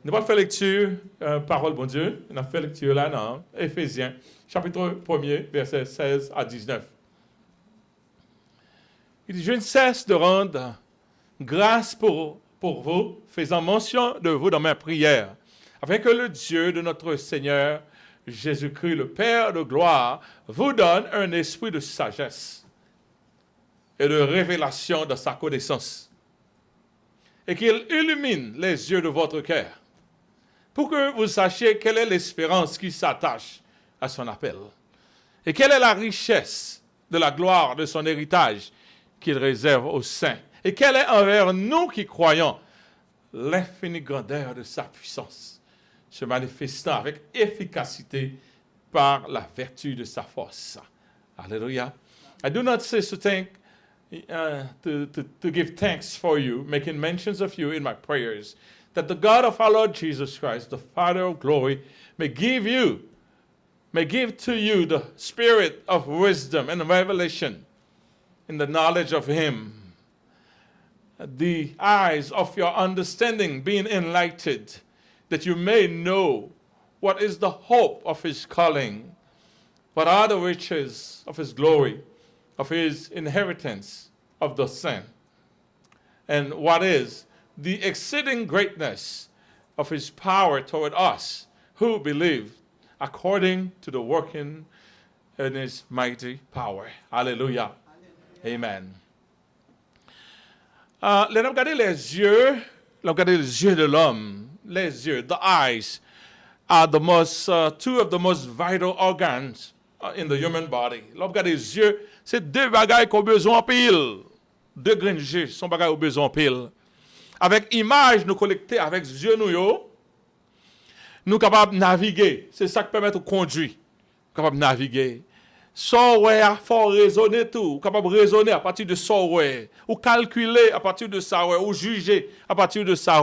Nous allons faire lecture, parole bon Dieu. Nous allons faire lecture là dans Éphésiens, chapitre 1er, versets 16 à 19. Il dit, je ne cesse de rendre grâce pour vous, faisant mention de vous dans mes prières, afin que le Dieu de notre Seigneur Jésus-Christ, le Père de gloire, vous donne un esprit de sagesse et de révélation de sa connaissance, et qu'il illumine les yeux de votre cœur, pour que vous sachiez quelle est l'espérance qui s'attache à son appel, et quelle est la richesse de la gloire de son héritage qu'il réserve aux saints, et quelle est envers nous qui croyons l'infinie grandeur de sa puissance, se manifestant avec efficacité par la vertu de sa force. Alléluia. I do not cease to think, to give thanks for you, making mentions of you in my prayers, that the God of our Lord Jesus Christ, the Father of glory, may give to you the spirit of wisdom and revelation in the knowledge of him, the eyes of your understanding being enlightened, that you may know what is the hope of his calling, what are the riches of his glory, of his inheritance of the saints, and what is the exceeding greatness of his power toward us who believe, according to the working in his mighty power. Hallelujah. Amen. Là, on regarde les yeux de l'homme, les yeux, the eyes, are the most, two of the most vital organs in the human body. Là, on regarde les yeux, c'est deux bagailles qu'on a besoin en pile. Deux grains de jus, sont bagailles qu'on a besoin en pile. Avec image, nous collecter avec yeux nous capables de naviguer. C'est ça qui permet de conduire. Capable de naviguer. Software, faut raisonner tout. Capable de raisonner à partir de software. Ou calculer à partir de ça, ou juger à partir de ça.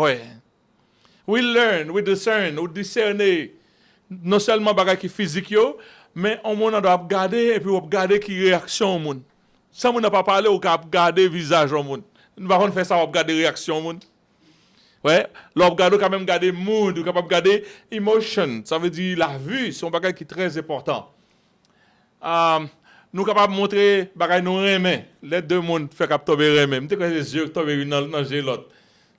We learn, we discern, we discerner. Non seulement bagaille qui physique, mais on doit regarder et puis on regarder qui réaction au monde. Si on n'a pas parlé, on doit regarder visage au monde. Nous ne pouvons pas faire ça, on regarder réaction au monde. Ouais, là, on regarde quand même regarder mood, on capable regarder emotion. Ça veut dire la vue, c'est un bagage qui est très important. Nous capables de montrer bagage nous remet. Les deux mondes fait cap tomber remet. Me que les yeux tomber dans l'autre.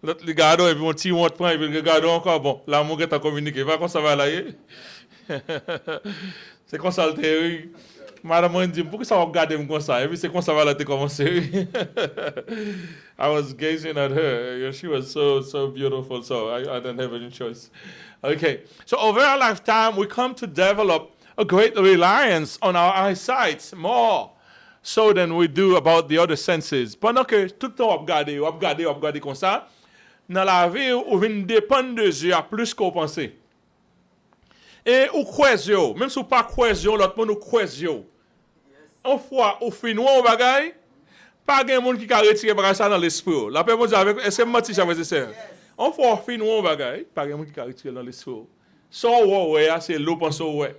L'autre regarde et puis on tire on prend et puis regarde encore bon. L'amour est à communiquer. Va comme ça va là. C'est comme ça le théorie. Madame me dit pourquoi ça va regarder comme ça et puis c'est comme ça va là t'es commencé. I was gazing at her. She was so beautiful, so I didn't have any choice. Okay, so over our lifetime, we come to develop a great reliance on our eyesight, more so than we do about the other senses. Pendant que tout le temps on regarde comme ça, dans la vie, on vient dépendre des yeux plus qu'on pensait. Et ou croisio, même si on pas croisio, l'autre monde ou croisio. Une fois, au fin on bagaille. Pas de monde qui a retiré ça dans l'esprit. La paix dit avec est-ce que menti ça veut dire on faut finir on bagaille, pas de monde qui a retiré dans l'esprit. So ouais, c'est l'eau pense ouais.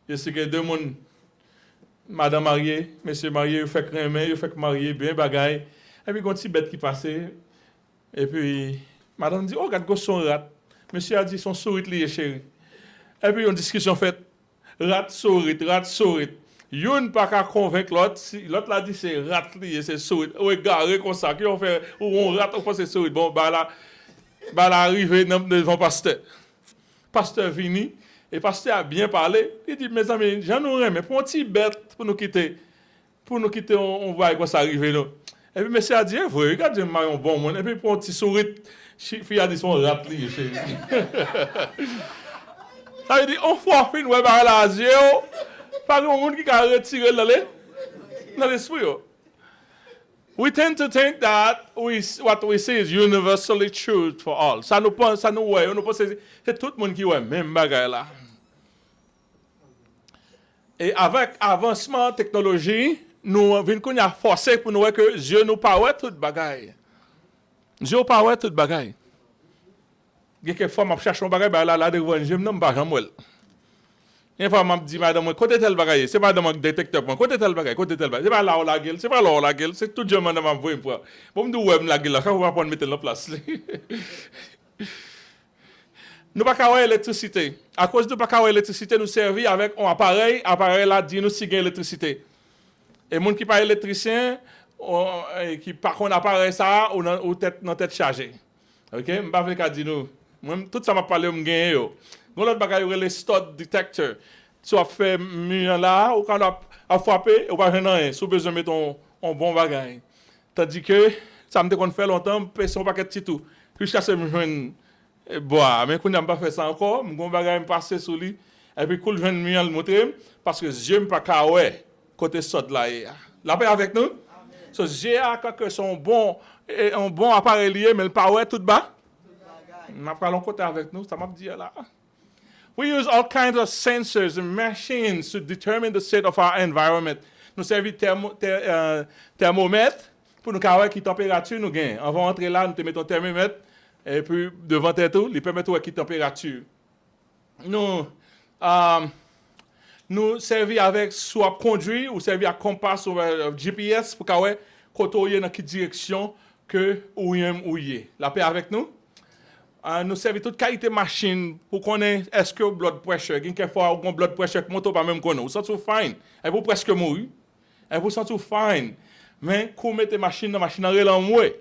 Je sais que deux monde madame mariée, monsieur marié, il fait crémer, il fait marié bien bagaille. Et puis quand petit bête qui passait et puis madame dit oh regarde son rat. Monsieur a dit son sourit lié chéri. Et puis une discussion faite rat sourit. Youn pas qu'à convaincre l'autre, l'autre l'a dit c'est rat lié, c'est souris. Ou égaré comme ça, qui on fait, ou on rat, on fait c'est souris. Bon, bah là arrivé devant pasteur. Pasteur vini, et pasteur a bien parlé. Il dit, mes amis, j'en aurais, mais pour un petit bête, pour nous quitter, on va comme ça arriver là. Et puis, monsieur a dit, vous regardez, un bon monde. Et puis, pour un petit souris, fille a dit son rat lié, chérie. Ça veut dire, on faut finir, ouais, bah là, pas de monde qui a retiré dans l'esprit. We tend to think that what we say is universally true for all. Ça nous pense, c'est tout le monde qui ouais même bagaille là. Et avec avancement technologie, nous venons forcer pour nous voir que Dieu nous parle toute bagaille. Dieu parle toute bagaille. Quelquefois m'a cherché un bagaille là devant je me pas jamais. Une fois, m'a dit, madame, côté tel bagaille, c'est pas dans détecteur, côté tel bagaille, c'est pas là où la gueule, c'est tout le monde m'a envoyé pour. Bon, me dit, ouais, la gueule, là, quand on va prendre mettre la place. Nous pas qu'à l'électricité. À cause de pas qu'à l'électricité, nous servons avec un appareil là dit nous si gagne électricité. Et les gens qui pas électricien qui par contre appareil ça ou tête dans tête chargée. OK, m'pas fait qu'à dire nous. Même tout ça m'a parlé me gagner yo. Gon l'autre bagaille les stud detector. Tu as fait mieux là ou quand a frappé ou pas rien, sous besoin mettre un bon bagaille. Tandis que ça me qu'on fait longtemps, passer un paquet de tout. Jusqu'à ce que je bois, mais quand je pas fait ça encore, je vais passer sur lui et puis quand je viens le montrer parce que je ne pas ouais côté sort là. La paix avec nous. So j'ai que son un bon appareil lié mais le pas ouais tout bas. M'a parlé côté avec nous, ça m'a dit là. We use all kinds of sensors and machines to determine the state of our environment. Nous servons thermomètre pour nous savoir quelle température nous gagnons. On va entrer là, nous te mettons thermomètre et puis devant tout, il permet de quelle température. Nous servons avec soit conduit ou servons à compas ou GPS pour savoir dans quelle direction que ou y. La paix avec nous. Nous servons toute qualité machine pour connaître est-ce que blood pressure, quelquefois un blood pressure qui monte pas même qu'on nous sentez fine, et vous presque mourir, et vous sentez fine, mais quand vous mettez machine dans machine en mourir,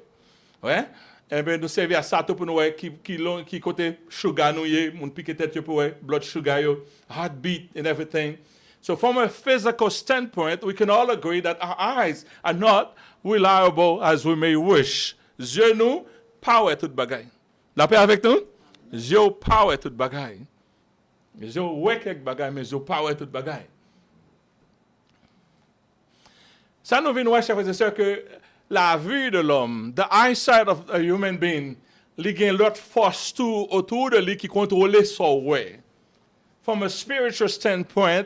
ouais, et bien nous servons à ça pour nous qui côté sugar nous y, mon piqué tête pour blood sugar yo, heartbeat and everything. So from a physical standpoint, we can all agree that our eyes are not reliable as we may wish. Yeux nous power toute bagaille. La paix avec nous? Yo power toute bagaille. Yo ouais quelque bagaille, mais yo power toute bagaille. Ça nous vient voir, chers frères et sœurs, que la vue de l'homme, the eyesight of a human being, il y a l'autre force tout autour de lui qui contrôle son ouais. From a spiritual standpoint,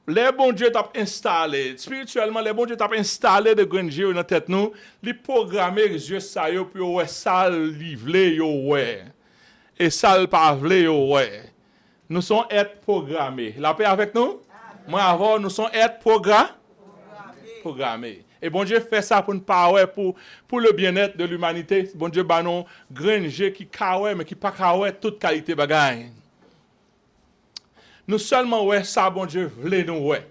les bons Dieu t'ont installé, spirituellement, les bons Dieu t'ont installé de grands yeux dans la tête nous, les programmer les yeux ça yo puis ouais ça livré yo ouais. Et ça pas vle yo ouais. Nous sommes être programmés. La paix avec nous? Moi avant nous sommes être programmés. Et bon Dieu fait ça pour nous pas ouais pour le bien-être de l'humanité. Bon Dieu ba non grand yeux qui kawe mais qui pas kawe toute qualité bagaille. Nous seulement ouais ça bon Dieu vle nous ouais.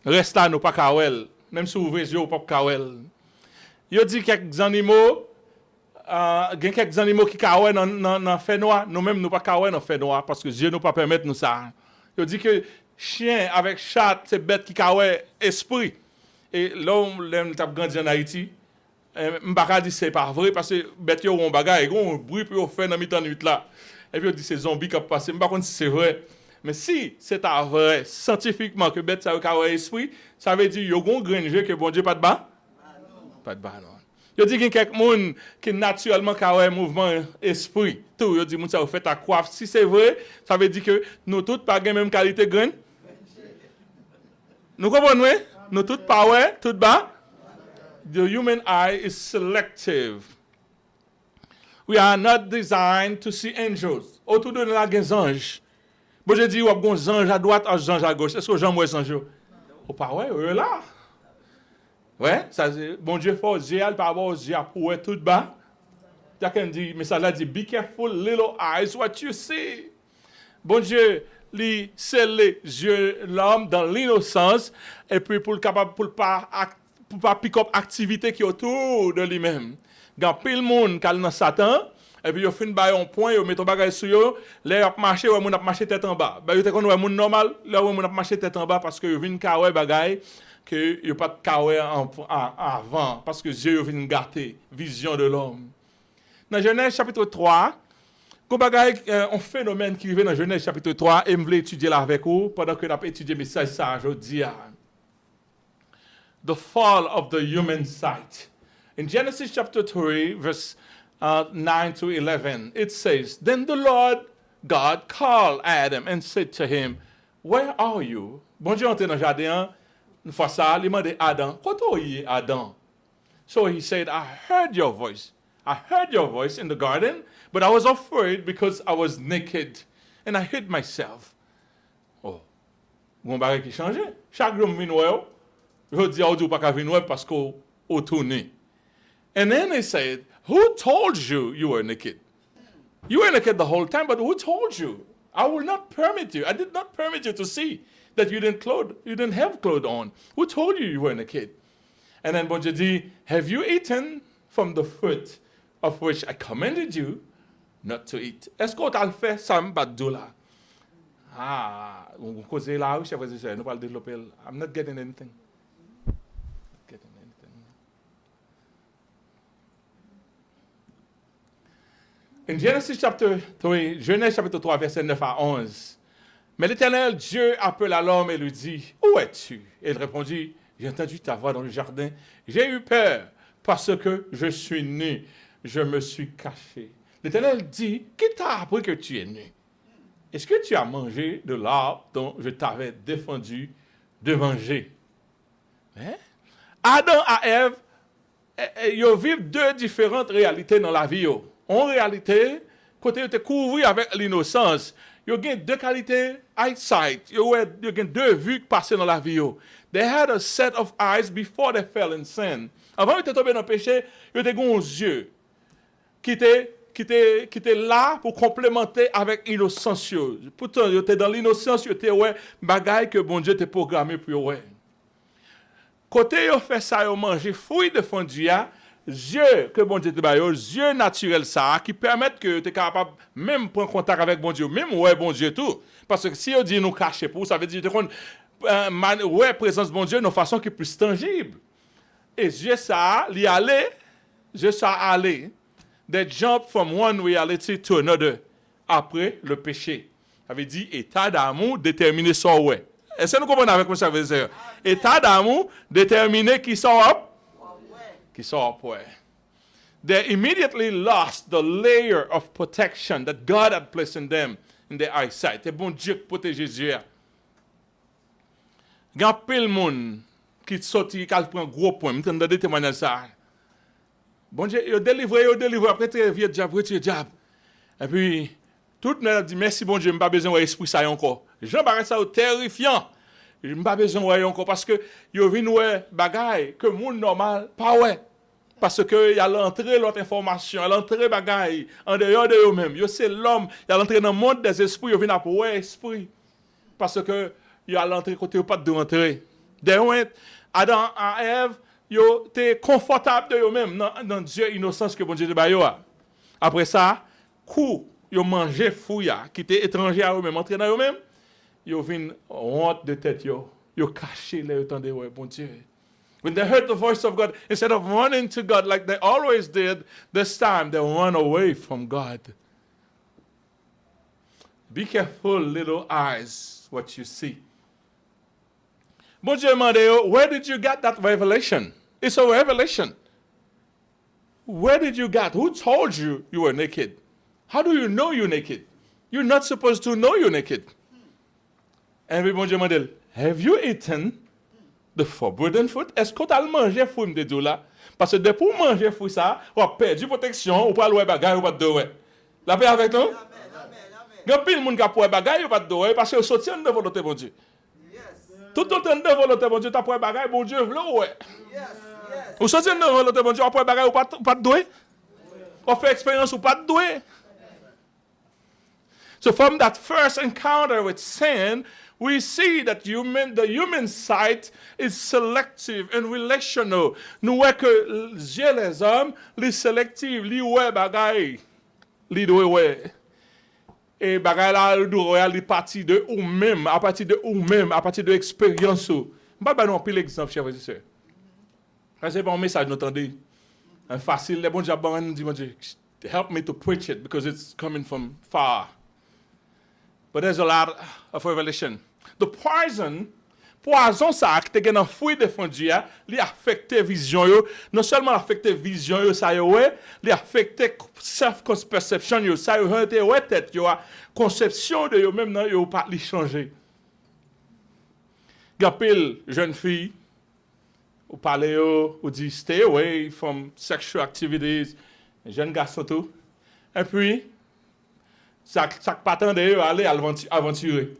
Reste là nous pas kawel, même si vous ouvrez les yeux pas kawel. Yo dit quelques animaux quelques animaux qui kawel dans fait noir, nous même nous pas kawel dans fait noir parce que Dieu nous pas permettre nous ça. Yo dit que chien avec chat c'est bête qui kawel esprit. Et l'homme t'a grandi en Haïti. M'pa dit c'est pas vrai parce que bête yo on bagaille, on bruit puis on fait dans mi-temps nuit là. Et puis on dit c'est zombie qui a passé. Je ne sais pas si c'est vrai. Mais si c'est vrai, scientifiquement, que bête ça a un esprit, ça veut dire qu'il y a un grand jeu que bon Dieu pas de bas? Pas de bas, non. Il dit qu'il y a quelqu'un qui naturellement a un mouvement esprit. Tout, il dit que ça fait ta coiffe. Si c'est vrai, ça veut dire que nous tous pas la même qualité de grain. Nous comprenons? Nous tous pas ouais, tout bas. The human eye is selective. We are not designed to see angels. Autour de nous, il y a des anges. Bon, je dis, il y a des anges à droite, des anges à gauche. Est-ce que j'en vois des anges? Oh, pas ouais, eux là. Ouais, ça, bon Dieu fait aux yeux, par rapport aux yeux, pour être tout bas. Quelqu'un dit, mais ça là dit, be careful, little eyes, what you see. Bon Dieu, lui, c'est les yeux, l'homme dans l'innocence, et puis pour pas pick up activité qui est autour de lui-même. Gan pile monde qui dans Satan et puis yo fin ba un point yo met ton bagage sur yo les a marcher ouais moun a marcher tête en bas ba yo te konn ouais moun normal là ouais moun a marcher tête en bas parce que yo vinn ka ouais bagage que yo pas ka ouais avant parce que Dieu yo vinn gâter vision de l'homme. Dans Genèse chapitre 3 ko bagage un phénomène qui arrive dans Genèse chapitre 3 et me voulais étudier là avec vous pendant que n'a étudier message ça aujourd'hui. The fall of the human sight. In Genesis chapter 3, verse 9 to 11, it says, Then the Lord God called Adam and said to him, Where are you? Bon Dieu entre dans le jardin, une fois ça, il demande Adam, Koto yi Adam? So he said, I heard your voice. I heard your voice in the garden, but I was afraid because I was naked and I hid myself. Oh, bon bagay qui change. Chaque jour, je dis, on dit pas qu'à venir parce qu'on tourne. And then he said, Who told you you were naked? You were naked the whole time, but who told you? I will not permit you. I did not permit you to see that you didn't have clothes on. Who told you you were naked? And then bon Dieu dit, have you eaten from the fruit of which I commanded you not to eat? Est-ce qu'on t'a fait ça m'badou là? Ah, on cause là, chers frères et sœurs, nous allons développer. I'm not getting anything. In Genesis chapter 3, Genèse chapitre 3, verset 9 à 11. Mais l'Éternel Dieu appela l'homme et lui dit, où es-tu? Et il répondit, j'ai entendu ta voix dans le jardin. J'ai eu peur parce que je suis nu. Je me suis caché. L'Éternel dit, qui t'a appris que tu es nu? Est-ce que tu as mangé de l'arbre dont je t'avais défendu de manger? Hein? Adam et Ève, ils vivent deux différentes réalités dans la vie. En réalité, quand ils étaient couverts avec l'innocence, ils ont deux qualités, eyesight. Ils ont deux vues qui passaient dans la vie. They had a set of eyes before they fell in sin. Avant ils étaient tombés dans le péché, ils avaient des yeux qui étaient là pour complémenter avec l'innocence. Pourtant, ils étaient dans l'innocence, ils étaient ouais, bagaille que bon Dieu t'a programmé pour ouais. Côté ils ont fait ça, ils ont mangé fruits de fondu, yeux que bon Dieu te baille, yeux naturels ça, qui permettent que tu es capable même prendre contact avec bon Dieu, même ouais bon Dieu tout. Parce que si on dit nous cacher pour, ça veut dire que ouais présence bon Dieu de façon qui est plus tangible. Et yeux ça, l'y aller, yeux ça aller, they jump from one reality to another après le péché. Ça veut dire état d'amour déterminé son ouais. Est-ce que nous comprenons avec moi ça veut dire? État d'amour déterminé qui sort up. Qui sort up, ouais. They immediately lost the layer of protection that God had placed in them, in their eyesight. C'est bon Dieu qui protège Jésus. Il y a plein de monde qui sorti, qui prend un gros point. Je me des témoignages ça. Bon Dieu, il délivre, après tu viens diable, et puis, tout le monde dit merci bon Dieu, je n'ai pas besoin de l'esprit ça encore. Jean paraît ça terrifiant. Je n'ai pas besoin de encore parce que yo vinn ouais bagaille que monde normal pas ouais. Parce que y a l'entrée l'autre information, y a l'entrée bagaille en dehors de eux même. Yo c'est l'homme, y a l'entrée dans le monde des esprits, yo vinn à ouais esprit. Parce que y a l'entrée côté pas de rentrer. Des Adam et Ève, yo t'es confortable de eux même dans Dieu innocence que bon Dieu te ba yo. Après ça, coup yo manger fouilla qui était étranger à eux même, entrer dans eux même. Yo vinn honte de tête yo caché les entendez ouais bon Dieu. When they heard the voice of God, instead of running to God like they always did, this time they run away from God. Be careful, little eyes, what you see. Bon Dieu demande yo, where did you get that revelation? It's a revelation. Where did you get? Who told you you were naked? How do you know you're naked? You're not supposed to know you're naked. Et puis bon Dieu m'a dit, have you eaten the forbidden fruit? Est-ce que tu as mangé fruit de Dieu là? Parce que depuis manger fruit ça, on a perdu protection, on peut aller bagaille ou pas de ouais. La paix avec nous? Il y a plein de monde qui a pour bagaille ou pas de ouais parce que sorti de volonté bon Dieu. Tout le temps de volonté bon Dieu, tu as pour bagaille bon Dieu vle ouais. Ou sorti de volonté bon Dieu, on a pour bagaille ou pas de ouais. On fait expérience ou pas de ouais. So from that first encounter with sin, we see that the human sight is selective and relational. Nous voyons que les hommes, les sélectifs, les ouais bagaille, les doit ouais. Et bagaille là, les partie de ou même, à partir de ou même, à partir de l'expérience. Je ne vais pas non plus l'exemple, chers frères et sœurs. C'est bon message, nous entendez. Facile, les bons jabons nous disent, help me to preach it because it's coming from far. But there's a lot of revelation. The poison ça qui te dans fruit de fondu li affecter vision yo, non seulement affecter vision yo ça yo ouais, li affecter self perception yo, ça yo hante ouais tête yo, conception de yo même nan yo pas li changer. Gapil jeune fille ou parler yo ou dit stay away from sexual activities, jeune garçon tout. Et puis ça pas attendre yo aller aventurer.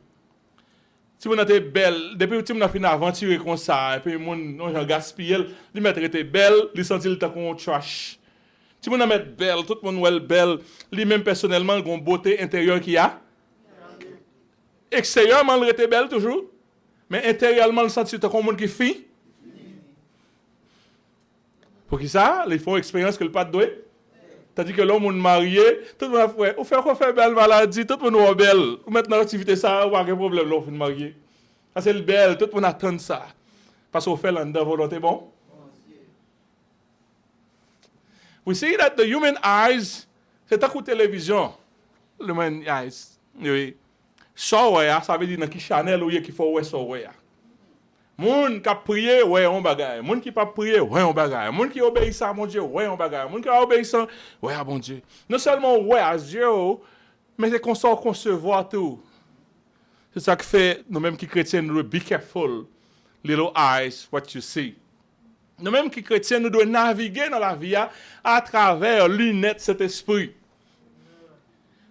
Si vous êtes belle, depuis que vous avez fini d'aventurer comme ça, et puis vous avez gaspillé, vous mettez belle, vous sentez le temps qu'on trash. Si on met belle, tout le monde est belle, lui-même personnellement, il a une beauté intérieure qui a. Extérieurement, il était belle toujours, mais intérieurement, il sent comme un monde qui fit. Pour qui ça? Ils font expérience que le pas de doué. Tandis que l'homme est marié, tout le monde a fait, on fait quoi faire belle maladie, tout le monde est belle. Ou maintenant l'activité ça, on a un problème l'homme est marié. Ça c'est le belle, tout le monde attend ça. Parce qu'on fait l'endroit volonté bon. We see that the human eyes, c'est un coup de télévision. Le human eyes. Oui. Ça veut dire que Chanel ou qu'il faut ouais ça ouais. Moun qui a prié, ouais, on bagaille. Moun qui pas prié, ouais, on bagaille. Moun qui obéit à mon Dieu, ouais, on bagaille. Moun qui a obéi ouais, à mon Dieu. Non seulement ouais à Dieu, mais c'est qu'on sort concevoir tout. C'est ça qui fait, nous-mêmes qui chrétiens, nous devons be careful, little eyes, what you see. Nous-mêmes qui chrétiens, nous devons naviguer dans la vie à travers lunettes cet esprit.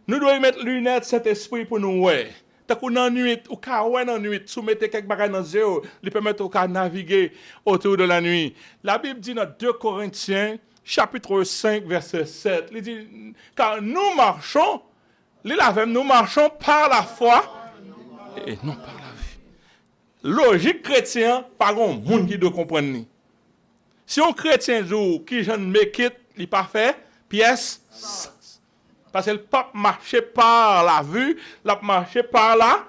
Nous devons mettre lunettes cet esprit pour nous ouais. Tant qu'on en nuit, ou qu'à ouais dans nuit, soumettez quelques bagages dans zéro, lui permettre au cas naviguer autour de la nuit. La Bible dit dans 2 Corinthiens, chapitre 5, verset 7, il dit, car nous marchons, nous marchons par la foi et non par la vie. Logique chrétien, pas grand monde qui doit comprendre. Si un chrétien joue qui je ne make it, il n'est pas fait, pièce. Parce que le pape marchait par la vue, il marchait par la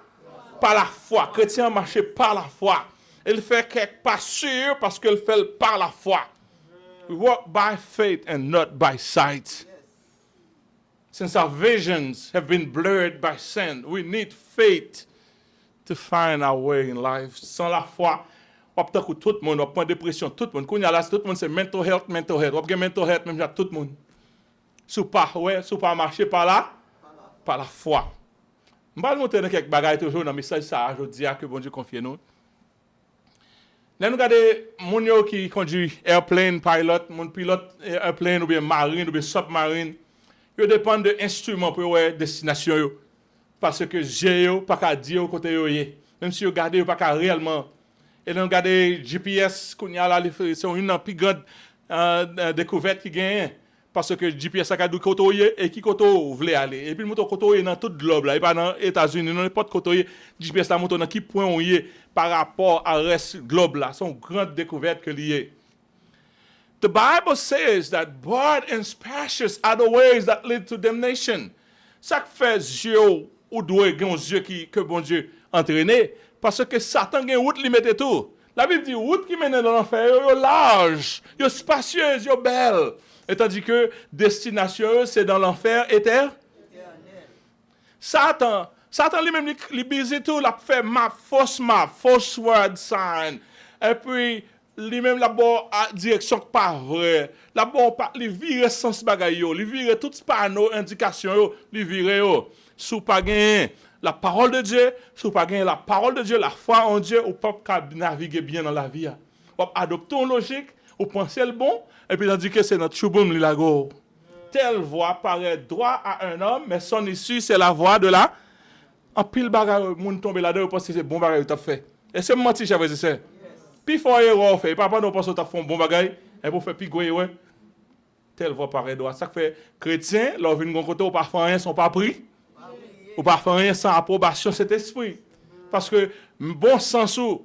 foi. Le chrétien marchait par la foi. Il fait quelque pas sûr parce qu'il fait par la foi. We walk by faith and not by sight. Since our visions have been blurred by sin, we need faith to find our way in life. Sans la foi, on peut que tout le monde, on prend dépression, tout le monde. Quand il y a là, tout le monde c'est mental health. On peut mental health même tout le monde. Sous pas marcher par la foi. Je vais vous montrer quelques bagages toujours dans le message ça, je dis que bon Dieu confie nous. Là nous regardons les gens qui conduisent airplane pilot, mon pilote airplane ou bien marine ou bien submarine, ils dépendent de instruments pour leur destination parce que j'ai pas qu'à dire côté yo même si vous regardez pas qu'à réellement et là regardez GPS qu'on y a là c'est une plus grande découverte qui gagne. Parce que GPS a dit côté et qui côté vous voulez aller et puis le moto côté dans tout le globe là et pas dans les États-Unis non n'importe côté GPS la moto dans qui point on y est par rapport à reste globe là c'est une grande découverte que lié. The Bible says that blood and splashes are the ways that lead to damnation. Ça fait Dieu ou doit gagner Dieu que bon Dieu entraîné parce que Satan gagne route li mette tout. La Bible dit route qui mène dans l'enfer yo large, yo spacieuse, yo belle. Et tandis que destination, c'est dans l'enfer éternel. Satan lui-même, il bise tout, il a fait false word sign. Et puis, lui-même, la bonne direction pas vraie. La bonne, il vire sens bagay yo, il vire tout panneau, indication, il vire sous pas gagner la parole de Dieu, sous pas gagner la parole de Dieu, la foi en Dieu, ou pas naviguer bien dans la vie. Ou adopter une logique, ou penser le bon, et puis tandis que c'est notre chouboum lilago. Telle voix paraît droit à un homme, mais son issue, c'est la voix de la. En pile bagarre, moun tombe là-dedans, parce que c'est bon bagarre que tu as fait. Et c'est menti, chers frères et sœurs. Puis il faut erreur fait. Papa, nous pensons que tu as fait un bon bagarre, et pour faire pigouer, ouais. Telle voix paraît droit. Ça fait chrétien, leur vient de côté, ou parfois rien sont pas pris. Ou parfois rien sans approbation cet esprit. Parce que bon sens ou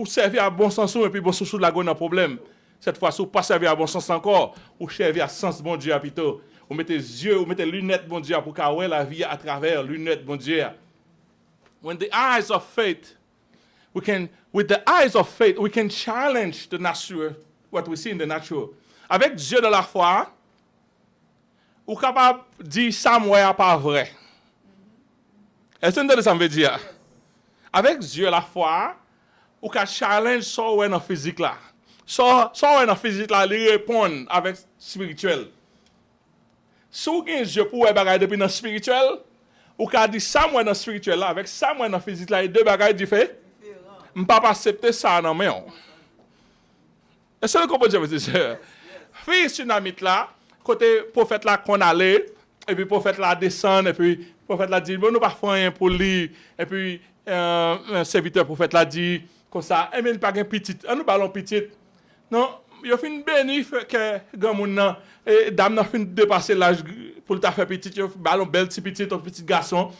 servir à bon sens et puis bon sens ou la gonne un problème. Cette fois, si vous pas servir à bon sens encore, ou servir à sens bon Dieu plutôt. Vous mettez yeux, vous mettez lunettes bon Dieu pour voir la vie à travers lunettes bon Dieu. With the eyes of faith, we can challenge the natural, what we see in the natural. Avec Dieu de la foi, ou capable de dire ça moi pas vrai. Est-ce que ça veut dire? Avec Dieu la foi, ou ka challenge ça ouais dans physique là. Ça ouais dans physique là, il répond avec spirituel. Si vous avez Dieu pour ouais bagaille depuis dans spirituel, ou ka dit ça moi dans spirituel là, avec ça moi dans physique là, deux bagailles différentes. On pas accepter ça non mais. Est-ce que vous comprenez ça? Fille tsunamite là, côté prophète là qu'on allait et puis prophète là descend et puis prophète là dit bon nous pas faire rien pour lui et puis un serviteur prophète là dit comme ça et mais il pas gain petite nous ballon petite non yo fin béni que grand moun nan et dame nan fin dépasser l'âge pour le faire petit, yo ballon bel petit garçon.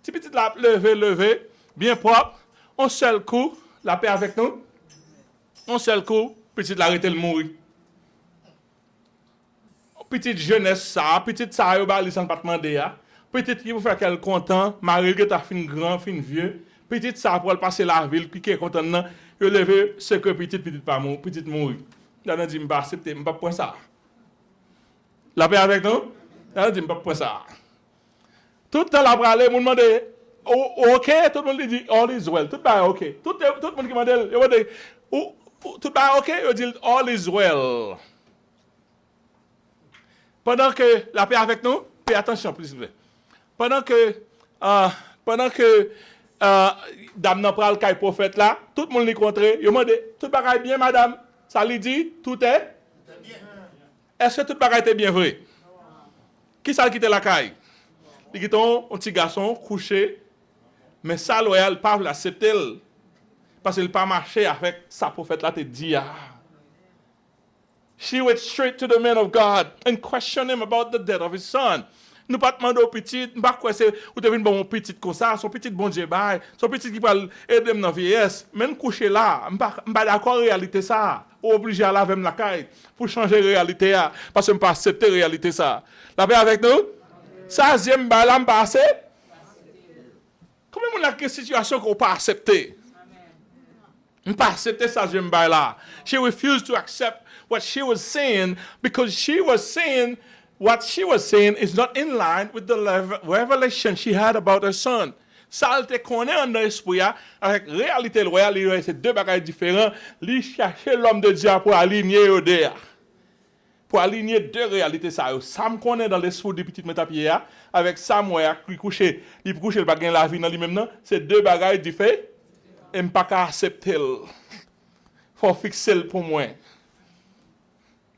Petit la levé, bien propre, un seul coup, la paix avec nous. Un seul coup, petit l'arrêter le mourir. Petite jeunesse ça, petite ça yo ba li sans pas demander a. Petite qui vous faire qu'elle content, mari que t'a fin grand, fin vieux. Petite ça pour passer la ville qui est content nan, yo levé ce que petite pas mourir, petite mourir. Là dit m'pas accepter, m'pas point ça. La paix avec nous? Là dit m'pas point ça. Tout le temps la pralé moun demande OK, tout le monde dit all is well. Tout ba OK. Tout le monde qui demande yo demande tout ba OK, yo dit all is well. Pendant que la paix avec nous, payez attention, s'il vous plaît. Pendant que dame nan pral kay prophète là, tout le monde l'y contré, yo demande tout bagay bien madame, ça lui dit tout est bien. Est-ce que tout bagay était bien vrai? Qui ça qui était la caille? Il quitte un petit garçon couché, mais ça loyal pas l'accepter parce qu'il pas marché avec sa prophète là te dit. She went straight to the man of God and questioned him about the death of his son. Nous pas demander au petit, pas quoi c'est ou te vinn bon petit comme ça, son petit bon Dieu bail, son petit qui parle aider dans vieillesse, même coucher là, pas d'accord réalité ça, obligé à laver la caille pour changer réalité là parce que pas accepter réalité ça. La paix avec nous? Ça j'aime ba là passer. Comment on a une situation qu'on pas accepter? On pas accepter ça j'aime ba là. She refused to accept what she was saying because she was saying what she was saying is not in line with the revelation she had about her son. Ça elle te connaît en esprit avec réalité loyale, c'est deux bagages différents. Lui chercher l'homme de Dieu pour aligner au deux. Pour aligner deux réalités ça. Ça me connaît dans l'esprit de petite métapier avec Samuel qui coucher, il coucher le bagage la vie dans lui-même non, c'est deux bagages différents. Et me pas accepter. Faut fixer pour moi.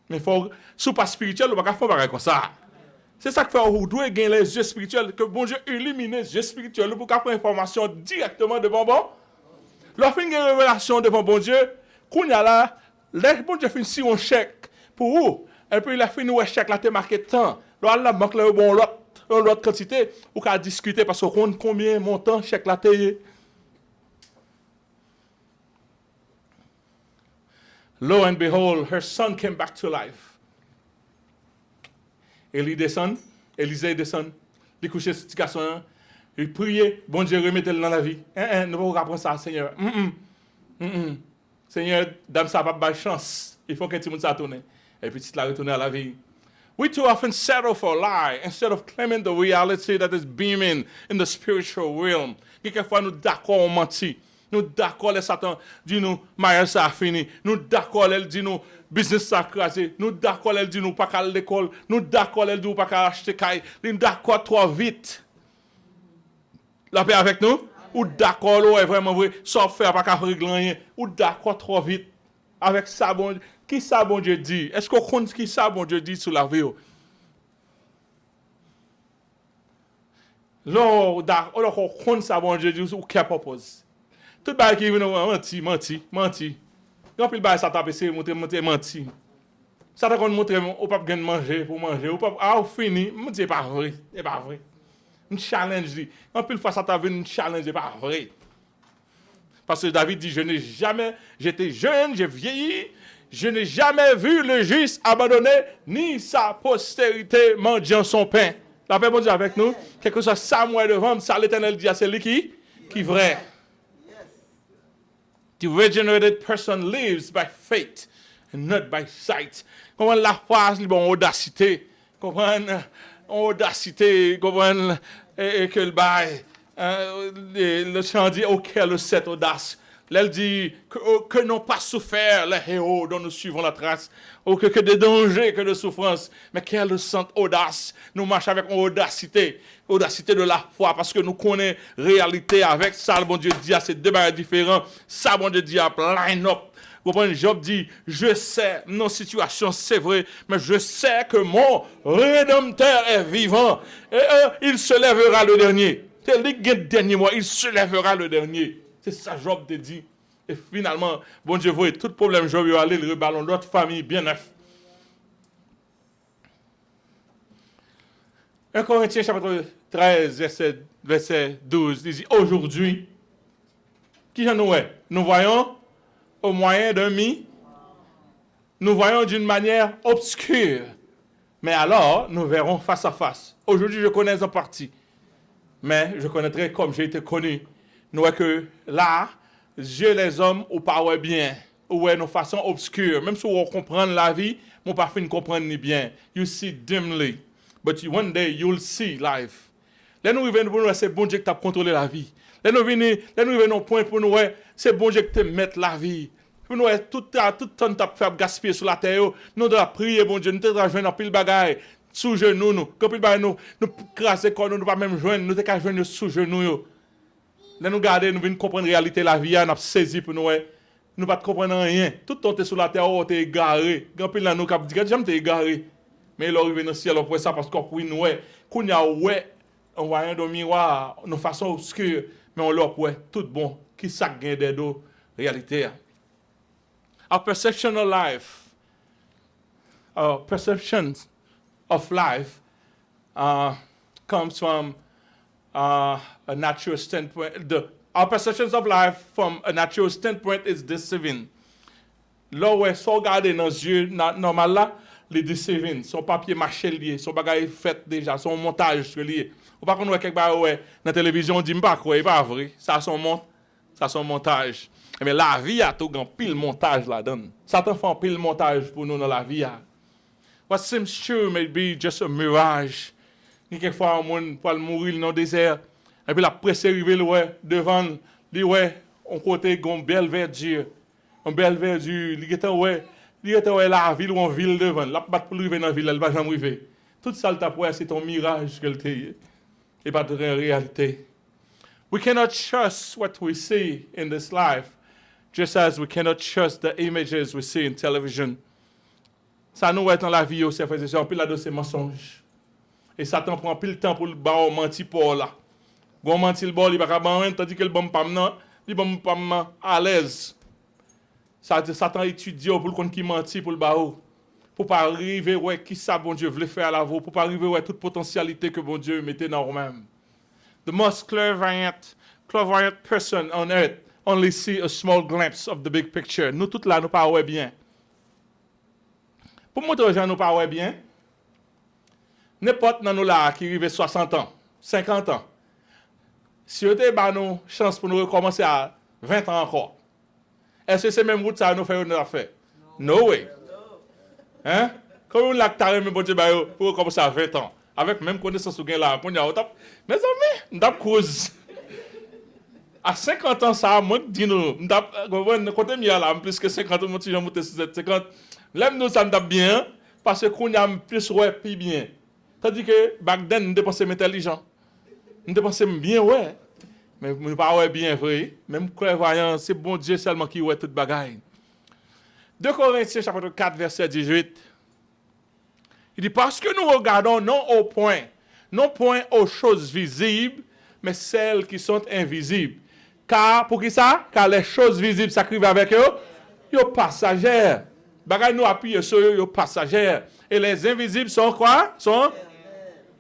Mais faut sous pas spirituel, on pas faire pareil comme ça. C'est ça que fait on doit gagner les yeux spirituels que bon Dieu illumine les yeux spirituels pour prendre information directement devant bon. Lorsqu'on a une révélation devant bon Dieu, qu'on y a là, les bon Dieu fait si un chèque pour vous, et puis il a fait un chèque là te marqué temps. Là la banque là bon l'autre quantité ou qu'à discuter parce qu'on combien montant chèque là te. Lo and behold, her son came back to life. Élisée descend, il couchait ce petit garçon, il priait, bon Dieu, remettez-le dans la vie. Nous ne pouvons pas apprendre ça, Seigneur. Seigneur, dame ça pas de chance. Il faut que tout le monde s'attende. Et puis, tu l'as retourné à la vie. We too often settle for a lie instead of claiming the reality that is beaming in the spiritual realm. Quelquefois, nous d'accord, on mentit. Nous d'accord, les Satan dit nous, mariage ça a fini. Nous d'accord, elle dit nous, business ça a crasé. Nous d'accord, elle dit nous, pas qu'à l'école. Nous d'accord, elle dit nous, pas qu'à acheter caille. Nous d'accord trop vite. La paix avec nous? Ou d'accord, là, est vraiment vrai, sauf faire pas qu'à régler rien. Ou d'accord trop vite. Avec ça, bon Dieu. Qui ça, bon Dieu dit? Est-ce qu'on compte qui ça, bon Dieu dit sur la vie? Là, on compte ça, bon Dieu dit, ou qu'elle propose. Tout le monde qui vient menti. Quand il bail ça tape c'est menti. Ça t'a qu'on montre au pas gain manger pour manger, ou pas fini, me dit pas vrai, c'est pas vrai. Un challenge dit. Quand il fois ça t'a venu un challenge, c'est pas vrai. Parce que David dit j'étais jeune, j'ai vieilli, je n'ai jamais vu le juste abandonné ni sa postérité mendiant son pain. La paix bon Dieu avec nous, quelque chose Samuel devant, ça l'Éternel dit à celui qui vrai. The regenerated person lives by faith and not by sight. Comment la phrase, bon, audacité. Comment audacité, comment que le bail. Le chant dit, oh, quelle cette audace. Elle dit que n'ont pas souffert les héros dont nous suivons la trace, ou que de dangers, que de souffrances, mais quelle sainte audace. Nous marchons avec une audacité de la foi, parce que nous connaissons la réalité avec ça. Le bon Dieu dit à ces deux barres différents, ça, bon Dieu dit à line up. Job dit, je sais, nos situations, c'est vrai, mais je sais que mon Rédempteur est vivant, et il se lèvera le dernier. C'est le dernier mois, il se lèvera le dernier. C'est ça Job te dit. Et finalement, bon Dieu, voyez, tout problème, je vais aller le ballon d'autres familles bien neuf. 1 Corinthiens chapitre 13, verset 12, il dit, aujourd'hui, qui j'en nous est? Nous voyons au moyen d'un nous voyons d'une manière obscure, mais alors nous verrons face à face. Aujourd'hui, je connais en partie, mais je connaîtrai comme j'ai été connu. Nous voyons que là, Dieu les hommes, ou pas ouais bien, ou ouais nos façons obscures, même si on comprend la vie, on pas fin comprendre ni bien. You see dimly, but one day you'll see life. Là nous venons pour nous, c'est bon Dieu qui t'a contrôlé la vie. Là nous venons au point pour nous, c'est bon Dieu qui te met la vie. Pour nous, tout temps t'a fait gaspiller sur la terre, nous devons prier, bon Dieu, nous devons jouer dans pile bagaille, sous genoux, nous, quand pile bagaille, nous crasser quoi, nous pas même joindre, nous devons jouer sous genoux. Là nous garder, nous venons comprendre la réalité de la vie, nous avons saisi pour nous, nous pas comprendre rien. Tout temps t'es sur la terre, on t'es égaré. Quand pile là nous cap dit, j'aime t'es égaré. Mais il arrive dans le ciel, on peut ça parce qu'on peut nous, qu'on y a on voit un miroir, nos façons obscures, mais on l'a tout bon, qui ça gagne des dos, réalité. Our perception of life, our perceptions of life comes from a natural standpoint. Our perceptions of life from a natural standpoint is deceiving. Là où est regardé dans les yeux normal là, les deceiving, son papier mâché lié, son bagage fait déjà, son montage lié. Ou pas qu'on voit quelque part dans la télévision, on dit pas quoi, pas vrai. Ça son montage. Mais la vie a tout grand pile montage là-dedans. Satan fait un pile montage pour nous dans la vie. What seems true may be just a mirage. Quelquefois, un monde peut mourir dans le désert. Et puis la presse arrive devant lui, on côté une belle verdure. Une belle verdure. Il était la ville ou en ville devant. La batte pour arriver dans la ville, elle va jamais arriver. Tout ça, c'est un mirage qu'elle était. Et pas de réalité. We cannot trust what we see in this life, just as we cannot trust the images we see in television. Ça nous est dans la vie aussi, c'est un pile de ces mensonges. Et Satan prend pile de temps pour le mentir pour là. Bon mentir le bon, il va pas tandis que le bon pas il bon pas à l'aise. Satan étudie pour le compte qui mentit pour le baou. Pour pas arriver ouais qui ça bon Dieu voulait faire à la vous, pour pas arriver ouais toute potentialité que bon Dieu mettait dans vous-même. The most clairvoyant person on earth only see a small glimpse of the big picture. Nous tous là nous pas ouais bien. Pour montrer aux gens nous pas ouais bien. N'importe dans nous là qui arrive 60 ans, 50 ans. Si on a une chance pour nous recommencer à 20 ans encore. Est-ce que c'est même route ça nous fait une affaire? No way. Hein? Comment la taré me bon Dieu pour commencer à 20 ans avec même connaissance ou gain là pour nous mes amis m'dap cause à 50 ans ça moi dis nous m'dap côté mia là plus que 50 mon petit Jean monter 50 l'aime nous ça m'dap bien parce que qu'on a plus ouais puis bien tandis que back then nous dépenser intelligent nous dépenser bien ouais mais nous pas ouais bien vrai même clairvoyant c'est bon Dieu seulement qui ouais toute bagaille. 2 Corinthiens chapitre 4 verset 18. Il dit parce que nous regardons non point aux choses visibles, mais celles qui sont invisibles. Car pour qui ça? Car les choses visibles s'acrivent avec eux, ils sont passagères. Bagay nous appuyons sur eux, ils sont passagères. Et les invisibles sont quoi? Sont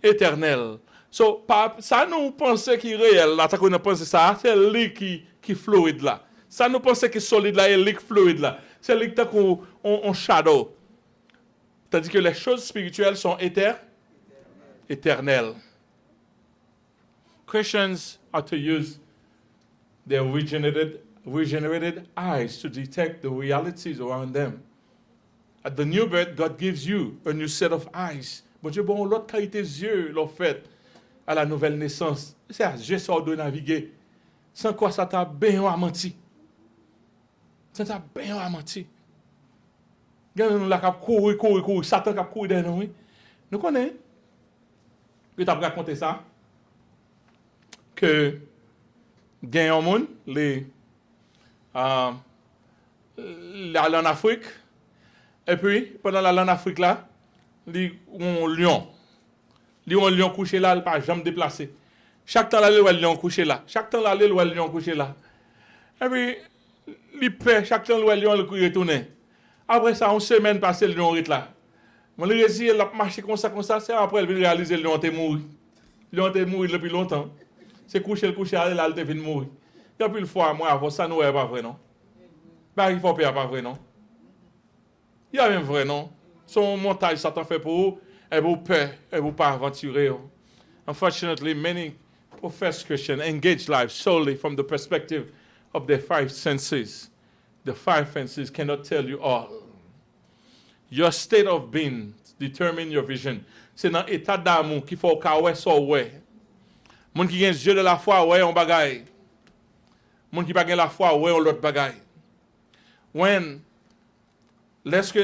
éternels. So, ça nous pense qui est réel, là, ça qu'on pense ça, c'est lui qui fluide là. Ça nous pense qui est solide là, et lui qui fluide là. C'est lui qui est shadow. C'est-à-dire que les choses spirituelles sont éternelles. Christians are to use their regenerated eyes to detect the realities around them. At the new birth, God gives you a new set of eyes. Bon Dieu, bon, l'autre qualité des yeux, l'ont fait à la nouvelle naissance. C'est à Dieu sort de naviguer. Sans quoi ça t'a bien menti. Ça t'a bien menti. Nous la cap courir, Satan cap courir derrière nous. Nous connaissons. Je t'ai raconté ça que gagne un monde aller en Afrique et puis pendant l'aller en Afrique là, un lion couché là, il pas jamais déplacé. Chaque temps l'aller le lion couché là, chaque temps l'aller le lion couché là. Et puis il paie chaque temps le lion le retourner. Après ça, une semaine passée, le lion est là. Mon le récit, il a marché comme ça, c'est après, il vient réaliser le lion est mort. Le lion est mort depuis longtemps. C'est couché, là, il vient mourir. Depuis le fois, moi, avant ça, nous, n'est pas vrai, non? Bah, il faut payer, pas vrai, non? Il y a même vrai, non? Son montage, Satan fait pour vous, et vous paie, et vous pas aventurer. Unfortunately, many professed Christians engage life solely from the perspective of their five senses. The five senses cannot tell you all. Your state of being determine your vision. C'est dans l'état d'amour qu'il faut qu'on ouais ça ouais. Moun qui a les yeux de la foi ouais on bagaille. Moun qui pas gagne la foi ouais on l'autre bagaille. When lorsque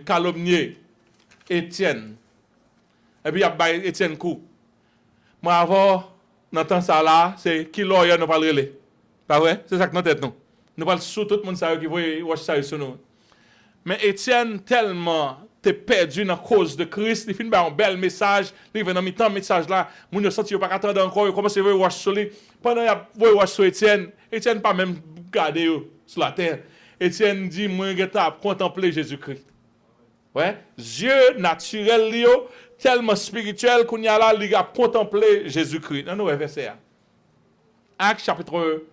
calomnier Étienne et puis il a baillé Étienne coup. Moi avant dans temps ça là, c'est qui lawyer nous pas relé. Pas vrai? C'est ça que dans tête nous. Nous parle sous tout le monde ça qui voit watch ça sur nous. Mais Étienne tellement t'es perdu dans cause de Christ, il finit par un bel message, il vient dans mi-temps message là, moun yo senti yo pas attendre encore, il commence à voir watch sur lui. Pendant il a voir watch sur Étienne pas même garder sur la terre. Étienne dit moi geta contempler Jésus-Christ. Ouais, yeux naturel yo tellement spirituel qu'on y a là, il a contemplé Jésus-Christ. Dans nos versets. Actes chapitre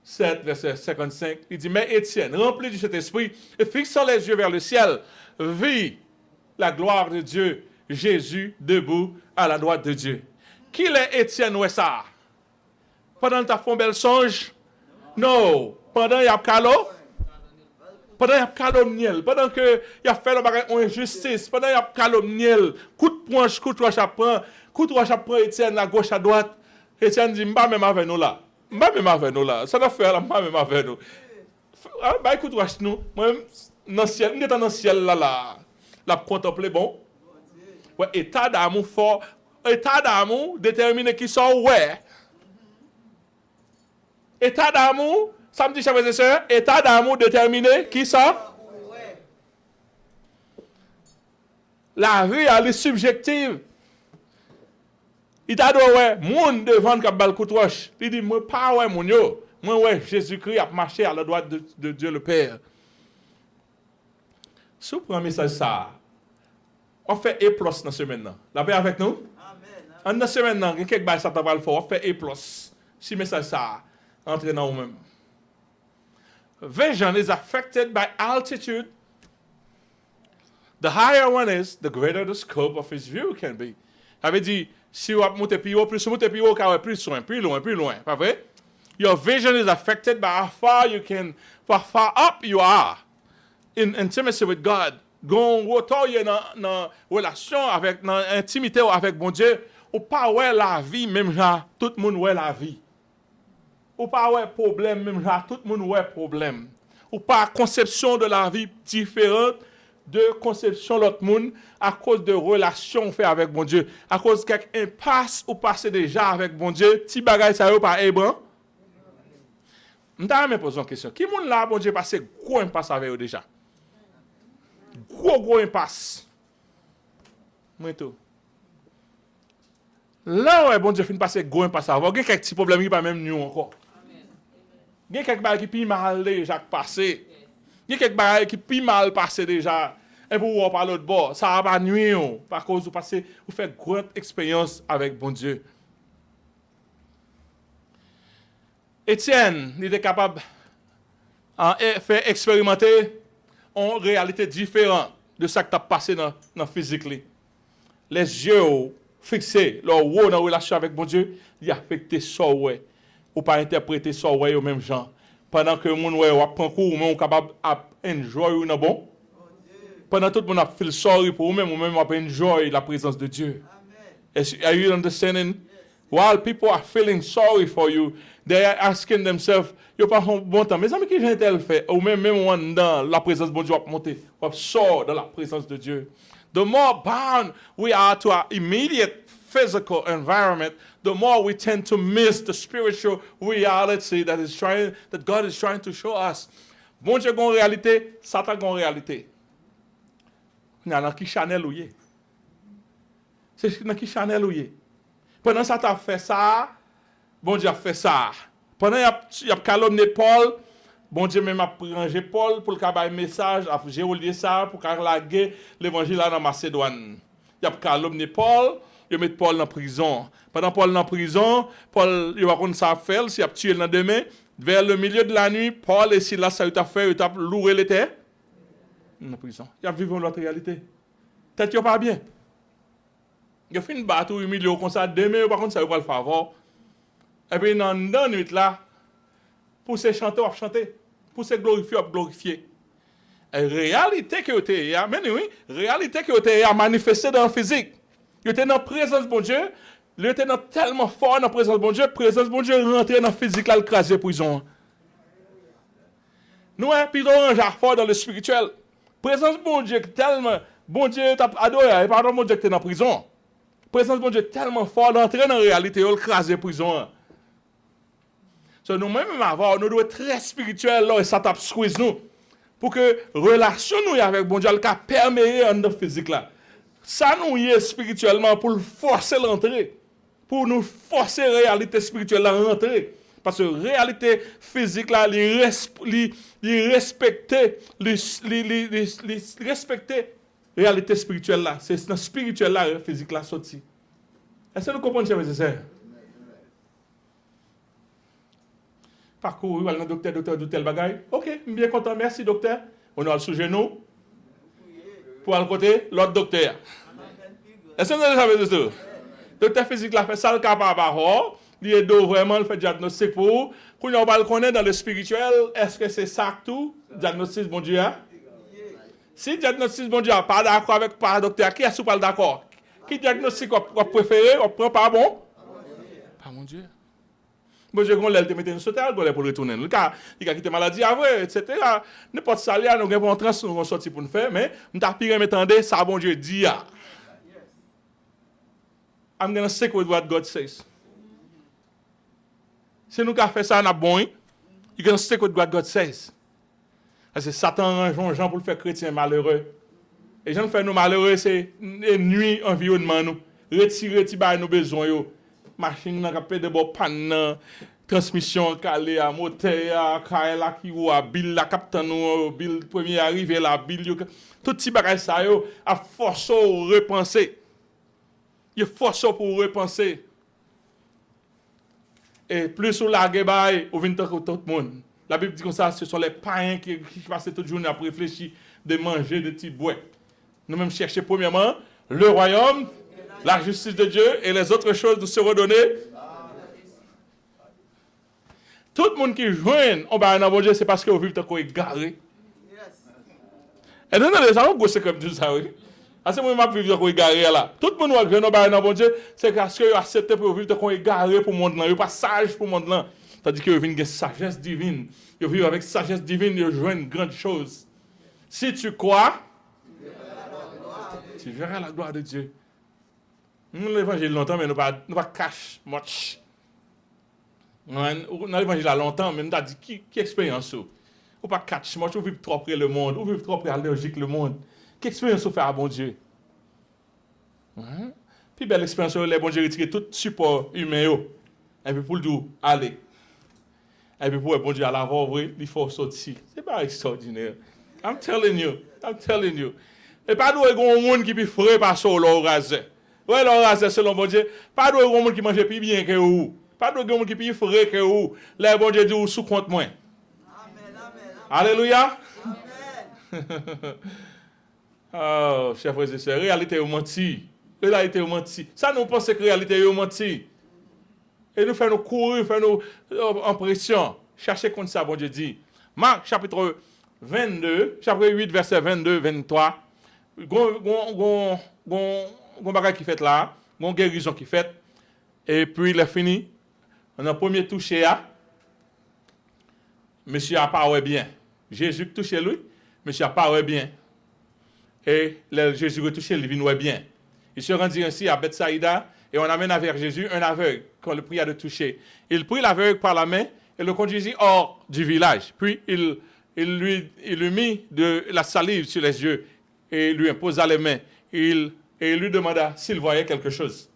7, verset 55, il dit, mais Étienne, rempli du Saint-Esprit, et fixant les yeux vers le ciel, vit la gloire de Dieu, Jésus debout à la droite de Dieu. Qui est Étienne ou ça? Pendant que tu as fait un bel songe? Non. Pendant qu'il y a calo? Pendant qu'il y a calomnié, pendant qu'il y a fait une injustice, pendant qu'il y a calomnié, coup de poing, coup de roche à prendre, Étienne à gauche, à droite. Étienne dit, m'ba même avec nous là. M'ba même avec nous là. Ça doit faire là, m'ba même avec nous. Bah écoute, roche nous. Moi, dans le ciel, nous sommes dans le ciel là. La contempler, bon. Ouais, état d'amour fort. État d'amour détermine qui sont ouais. État d'amour, ça me dit, chers et sœurs, état d'amour déterminé qui sont? La vie, elle est subjective. Il t'a dit, ouais, moun devant le bal coup de roche. Il dit, moi, pas ouais, moun yo. Moi, ouais, Jésus-Christ a marché à la droite de Dieu le Père. Si vous prenez un message ça, on fait E+ dans ce semaine. La paix avec nous? Amen. Dans ce semaine, il y a quelques bails ça va le faire. On fait E+. Si message ça, entrez dans vous-même. Vision is affected by altitude. The higher one is, the greater the scope of his view can be. Ça veut dire, si vous montez plus haut, plus loin. Pas vrai? Your vision is affected by how far up you are in intimacy with God. Gon woto y dans relation avec dans intimité avec bon Dieu, ou pas ouais la vie même genre tout le monde ouais la vie. Ou pas ouais problème même genre tout le monde ouais problème. Ou pas conception de la vie différente de conception de l'autre monde à cause de relations fait avec bon Dieu, à cause quelque impasse ou passé déjà avec bon Dieu, ti bagay ça yo pas ébran. M'ta me pose une question. Qui moun là bon Dieu passé gros impasse avec eux déjà? Gros impasse. Moi tout. Là ouais bon Dieu fin passer gros impasse avec. Gen quelques petits problèmes qui pas même nous encore. Gen quelques bagay qui pi mal déjà passé. Gen quelques bagay qui pi mal passé déjà. Et pour vous par l'autre bord, ça va pas nuire par cause vous passez vous faites grande expérience avec bon Dieu. Étienne, il était capable de faire expérimenter une réalité différente de ce qui a passé dans le physique. Les yeux fixés, leur haut dans la relation avec bon Dieu, il a affecté ça, ouais. Ou pas interpréter ça, ouais, au même genre. Pendant que mon ouais, ou prend cours, ou même capable d'enjoy ou non bon. Pendant tout le monde a fait sorry pour vous-même, ou même a enjoy la présence de Dieu. Are you understanding? While people are feeling sorry for you, they are asking themselves, yo pas bon temps. Mes amis, qui j'ai tel fait? Ou même dans la présence de Dieu, on monter, on sort dans la présence de Dieu. The more bound we are to our immediate physical environment, the more we tend to miss the spiritual reality that God is trying to show us. Bon Dieu gon réalité, Satan gon réalité. Dans qui Chanel ou yé? C'est dans qui Chanel ou yé? Pendant ça, tu as fait ça, bon Dieu a fait ça. Pendant qu'il y a calomnié Paul, bon Dieu même a rangé Paul pour le faire un message, a géolier ça pour faire la guerre, l'évangile là dans Macédoine. Il a calomnié Paul, il met Paul en prison. Pendant Paul en prison, Paul, il va contre ça faire, s'il a tué le lendemain, vers le milieu de la nuit, Paul et Silas, ça a fait, il a loué les terres. En prison. Il a vécu notre réalité. Peut-être qu'il pas bien. Il a fait une bataille humiliée comme ça, demain, par contre, ça va le favor. Et puis, dans la nuit là, pour se chanter, on va chanter. Pour se glorifier, on va glorifier. Et réalité que vous avez, mais oui, réalité que vous avez manifestée dans le physique. Vous êtes dans la présence de bon Dieu, vous êtes tellement fort dans la présence de bon Dieu, la présence de bon Dieu rentre dans le physique, là, le craser prison. Nous, puis on est fort dans le spirituel. Présence de bon Dieu, tellement, bon Dieu t'a adoré, et pardon, mon Dieu, que tu es dans la prison. Présence de bon Dieu tellement fort d'entrer dans la réalité, on le craser prison. So, nous-mêmes, nous devons être très spirituels, là, et ça tape squeeze nous. Pour que relation nous avec bon Dieu, elle puisse permettre en notre physique là. Ça nous y est spirituellement pour forcer l'entrée. Pour nous forcer la réalité spirituelle à rentrer. Parce que la réalité physique là, les respecter, respecter la réalité spirituelle là. C'est dans spirituel là, la physique là sorti. Est-ce que nous comprenons, chers et sœurs? Parcours, le docteur, tel bagaille. Ok, bien content, merci docteur. On a le sous genou. Pour aller côté, l'autre docteur. Est-ce que vous savez ça? Docteur physique l'a fait ça, le capable. Il est vraiment le fait diagnostic pour. Quand on va le connaître dans le spirituel, est-ce que c'est ça tout? Diagnostic, bon Dieu. Si diagnostic, bon Dieu, pas d'accord avec le docteur, qui est-ce pas d'accord? Qui diagnostic vous préférez? On prend pas bon? Pas mon Dieu. Bon Dieu, quand elle te mette une sauterelle pour retourner. Il a quitté maladie avant, etc. N'importe ça, nous avons un trans, nous avons sorti pour nous faire, mais nous avons pire m'entendre, ça bon Dieu dit. I'm going to stick with what God says. Si nous avons fait ça, nous avons bon, you're going to stick with what God says. Parce que Satan range Jean pour le faire chrétien malheureux. Et Jean fait nous malheureux, c'est nuit environnement nous. Retirer nos besoins. Machine qui a de bon panne, transmission calée à moteur, à qui ou à bill la capitaine ou bill premier arrivé la bill tout petit bagage ça yo a force au repenser. Il force pour repenser. Et plus on la bail ou vient tout le monde. La Bible dit comme ça, ce sont les païens qui passent toute journée à réfléchir de manger des petits bois. Nous même chercher premièrement le royaume, la justice de Dieu et les autres choses nous seront données. Tout le monde qui joint en bas dans Dieu, c'est parce que vous vivez tant égaré. Et nous, ça va gosser comme tout ça, oui. À ce moment, vous vivez tant égaré là. Tout le monde qui joint en bas dans Dieu, c'est parce que vous acceptez pour vivre tant égaré pour le monde là. Vous pas sage pour le monde là. C'est-à-dire que vous vivez une sagesse divine. Vous vivez avec sagesse divine, vous joignez une grande chose. Si tu crois, tu verras la gloire de Dieu. Nous l'évangile longtemps, mais nous pas cash much. Nous l'évangile longtemps, mais nous avons dit qui expérience ou pas catch much, ou vivre trop près le monde, ou vivre trop près allergique le monde. Quelle expérience vous fait à bon Dieu? Puis belle expérience, les bon Dieu retirer tout support humain, et puis pour le dire, allez. Et puis pour le bon Dieu à l'avant, il faut sortir. C'est pas extraordinaire. I'm telling you. Et pas de monde qui peut frais par ça, l'or rasé. Ouais, l'or rasé, selon bon Dieu. Pas de monde qui mange plus bien que vous. Pas de monde qui peut frais que vous. Les bon Dieu dit, vous sous compte moi. Alléluia. Oh, chers frères et sœurs, réalité est menti. Réalité est menti. Ça, nous pensons que réalité est menti. Et nous faisons courir, faisons en pression. Cherchez comme ça, bon Dieu dit. Marc, chapitre 22, chapitre 8, verset 22, 23. Gon bagage qui fait là, gon guérison qui fait. Et puis il est fini. On a premier touché à. Monsieur a parlé bien. Jésus touché lui, monsieur a parlé bien. Et Jésus a touché, il vient bien. Il se rendit ainsi à Bethsaïda et on amène vers Jésus un aveugle qu'on le pria de toucher. Il prit l'aveugle par la main et le conduisit hors du village. Puis il lui mit de la salive sur les yeux et lui imposa les mains. Et il lui demanda s'il voyait quelque chose.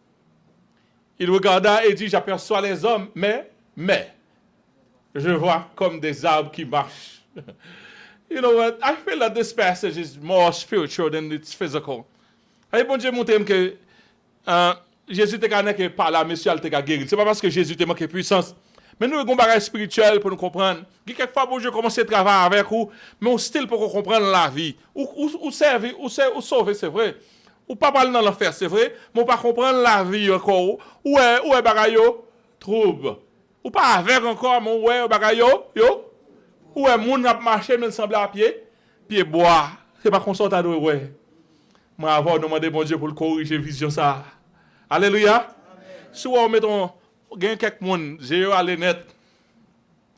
Il regarda et dit, j'aperçois les hommes, mais Je vois comme des arbres qui marchent. You know what? I feel that this passage is more spiritual than it's physical. Et bon Dieu montre que Jésus te gagné que par là, monsieur, il te guéri. C'est pas parce que Jésus te manque puissance. Mais nous avons un bagage spirituel pour nous comprendre. Quelquefois, bon Dieu commence à travailler avec vous, mais on style pour comprendre la vie. Ou servir, ou sauver, c'est vrai. Ou pas parler dans l'enfer, c'est vrai. Mais on pas comprendre la vie encore. Ou est bagage trouble. Ou pas avec encore, mais ou est bagage yo. Ou est moun a marché, mais semble à pied bois. C'est pas qu'on sorte à nous, ouais. Moi, avant, demander bon Dieu pour le corriger vision ça. Alléluia. Si on met gen quelques moun, j'ai eu à lunettes.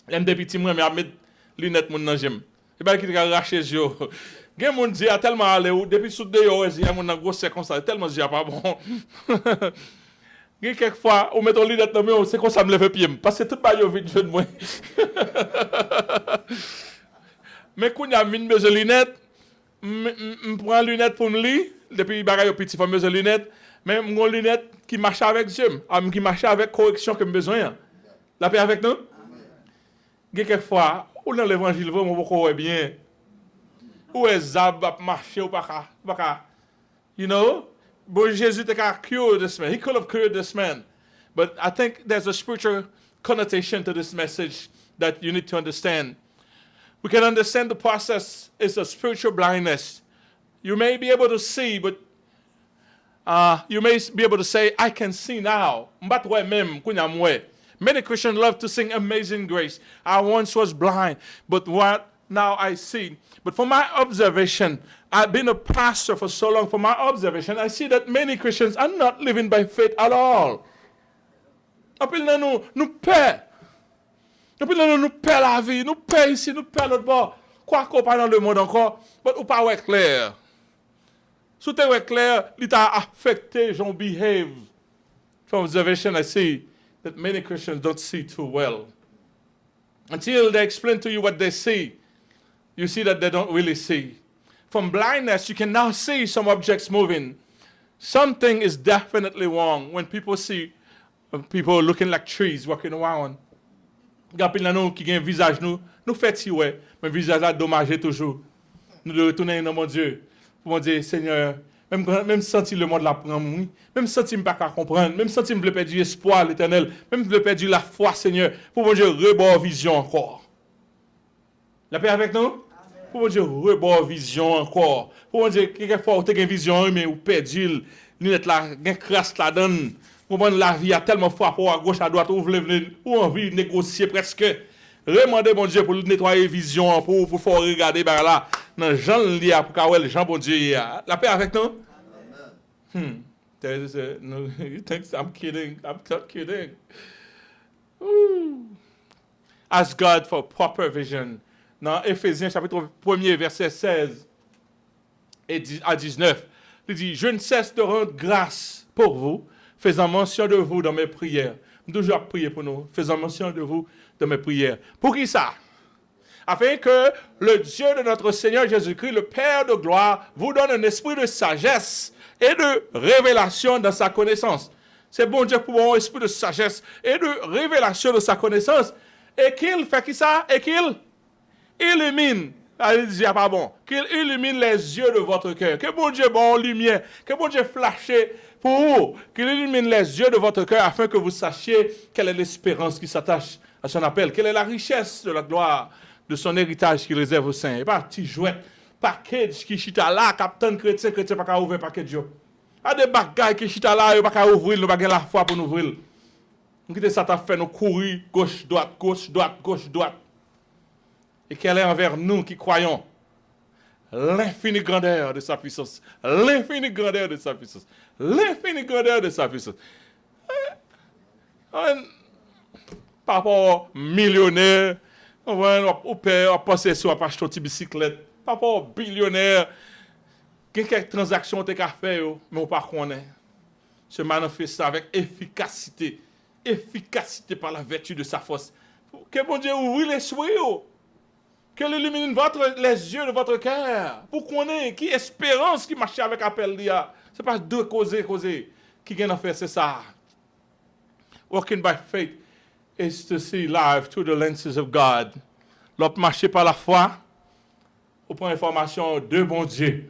L'aime des petits moi mais à mettre lunettes moun nan j'aime. Et ben qui racher yo. Gen moun dit a tellement aller ou depuis sous de yo, il y a moun nan gros c'est comme ça, tellement j'ai pas bon. Gen quelquefois on met ton lunette dans moi, c'est comme ça me lève pied parce que tout ba yo vite jeune moi. Mais quand y a mine besoin lunettes, prend lunettes pour me lire depuis bagay petit fameuse lunettes. Mais mon lunette qui marche avec Dieu, qui marche avec correction que j'ai besoin. La paix avec nous? Quelquefois, ou dans l'évangile, vous voyez bien. Où est Zab à marcher ou pas? You know? But Jesus cured this man. He could have cured this man. But I think there's a spiritual connotation to this message that you need to understand. We can understand the process is a spiritual blindness. You may be able to see, but you may be able to say, I can see now. Many Christians love to sing Amazing Grace. I once was blind, but what now I see. But from my observation, I've been a pastor for so long. From my observation, I see that many Christians are not living by faith at all. Après, nous perdons. Après, nous perdons la vie. Nous perdons ici, nous perdons l'autre bord. Quoi qu'on parle dans le monde encore, mais ou pas ouais clair. So te wè clair, it affected your behave. From observation, I see that many Christians don't see too well. Until they explain to you what they see, you see that they don't really see. From blindness, you can now see some objects moving. Something is definitely wrong when people see people looking like trees walking around. Gapil nan nou ki gen visage nous fait si ouais, mais visage là dommagé toujours. Nous devons retourner dans mon Dieu. Pour dire, Seigneur, même senti le monde la prend, même senti me pas comprendre, même senti me perdre l'espoir l'éternel, même me perdre la foi, Seigneur, pour mon Dieu rebord vision encore. La paix avec nous? Pour mon Dieu rebord vision encore. Pour mon Dieu, quelquefois, tu as une vision, mais ou perdu, lunette là, une crasse là donne. Pour mon la vie a tellement frappé à gauche, à droite, ou envie de négocier presque. Remandez mon Dieu pour nettoyer vision, pour faire regarder par là. Dans Jean li a pour kawel Jean bon Dieu. La paix avec nous? Amen. No, you think I'm kidding? I'm not kidding. Ooh. Ask God for proper vision. Dans Éphésiens chapitre 1er verset 16 à 19, il dit, je ne cesse de rendre grâce pour vous, faisant mention de vous dans mes prières. Je toujours prier pour nous, faisant mention de vous dans mes prières. Pour qui ça? Afin que le Dieu de notre Seigneur Jésus-Christ, le Père de gloire, vous donne un esprit de sagesse et de révélation dans sa connaissance. C'est bon Dieu pour un esprit de sagesse et de révélation de sa connaissance. Et qu'il fait qui ça? Et qu'il illumine. Il dit, pas bon. Qu'il illumine les yeux de votre cœur. Que bon Dieu bon lumière. Que bon Dieu flashe pour vous. Qu'il illumine les yeux de votre cœur afin que vous sachiez quelle est l'espérance qui s'attache à son appel. Quelle est la richesse de la gloire de son héritage qu'il réserve aux saints. Et pas petit jouet, package qui chita là, capitaine chrétien pas qu'à ouvrir package. A des bagailles qui chita là, yo pas qu'à ouvrir, nous pas la foi pour nous ouvrir. Nous quitter ça t'a fait nous courir gauche droite gauche droite gauche droite. Et quelle est envers nous qui croyons l'infinie grandeur de sa puissance, l'infinie grandeur de sa puissance, l'infinie grandeur de sa puissance. Par rapport aux millionnaires, au père, à passer sur à acheter une petite bicyclette. Par rapport aux billionnaires, quelques transactions ont été faites, mais on ne connaît pas. Se manifeste avec efficacité. Efficacité par la vertu de sa force. Que bon Dieu ouvre l'esprit. Qu'elle illumine les yeux de votre cœur. Pour qu'on ait qui espérance qui marche avec appel d'IA. Ce n'est pas deux causer. Qui vient en faire, c'est ça. Walking by faith is to see life through the lenses of God. L'autre marcher par la foi, on prend information de bon Dieu.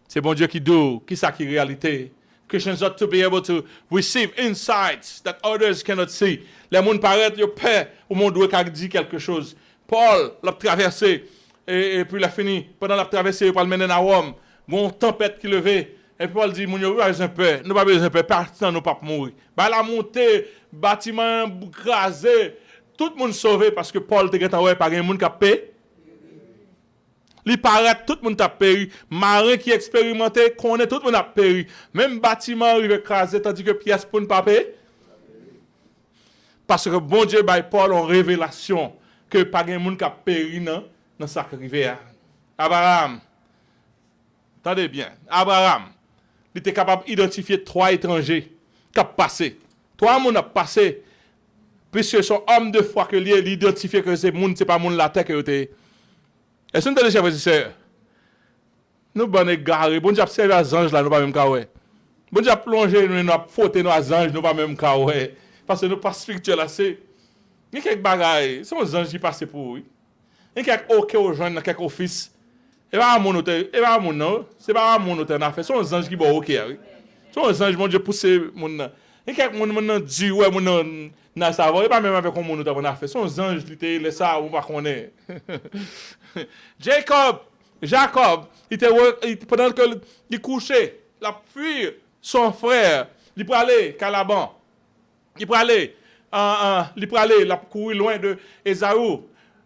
C'est bon Dieu qui dit, qui ça qui est réalité. Christians ought to be able to receive insights that others cannot see. Les gens paraissent, ils paient au monde où il dit quelque chose. Paul l'a traversé, et puis il a fini. Pendant la traversée, il va le mener à Rome. Il y a une tempête qui levait. Et puis Paul dit, nous n'avons pas besoin de peur. Nous n'avons pas besoin de peur. Partant, nous ne pouvons pas mourir. La montée, bâtiment crasé, tout le monde sauvé parce que Paul était en haut, pas de monde qui a payé. Il paraît tout le monde a péri. Marin qui expérimenté, connaît tout le monde a péri. Même bâtiment arrive écrasé, tandis que pièce pour ne pas payer. Parce que bon Dieu, by Paul, en révélation, que pas de monde qui a péri dans sa rivière. Abraham, attendez bien, Abraham, il était capable d'identifier 3 étrangers qui ont passé. 3 personnes ont passé. Puisque son homme de foi que lui, il identifie que c'est monde, c'est pas monde la terre que était. Est-ce que vous avez dit, frères? Nous sommes égarés. Bon Dieu a servi à anges là, nous pas même kawé. Bon Dieu a plongé, nous a fauté nos anges, nous pas même kawé. Parce que nous pas spirituel assez. Il y a quelques bagailles, c'est nos anges qui passent pour lui. Il y a quelques ok aux jeunes, quelques offices. Et pas mon hôtel, et pas mon non, c'est pas mon hôtel n'a fait. C'est nos anges qui bon ok. C'est nos anges, mon Dieu pousser mon. Il y a quelques mon dit ouais mon na savoir, et pas même avec mon hôtel on a fait. C'est nos anges qui étaient les ça on va connaître. Jacob, pendant qu'il couchait, il a fui son frère, il peut aller Calaban, il peut aller, il a couru loin de Esaü,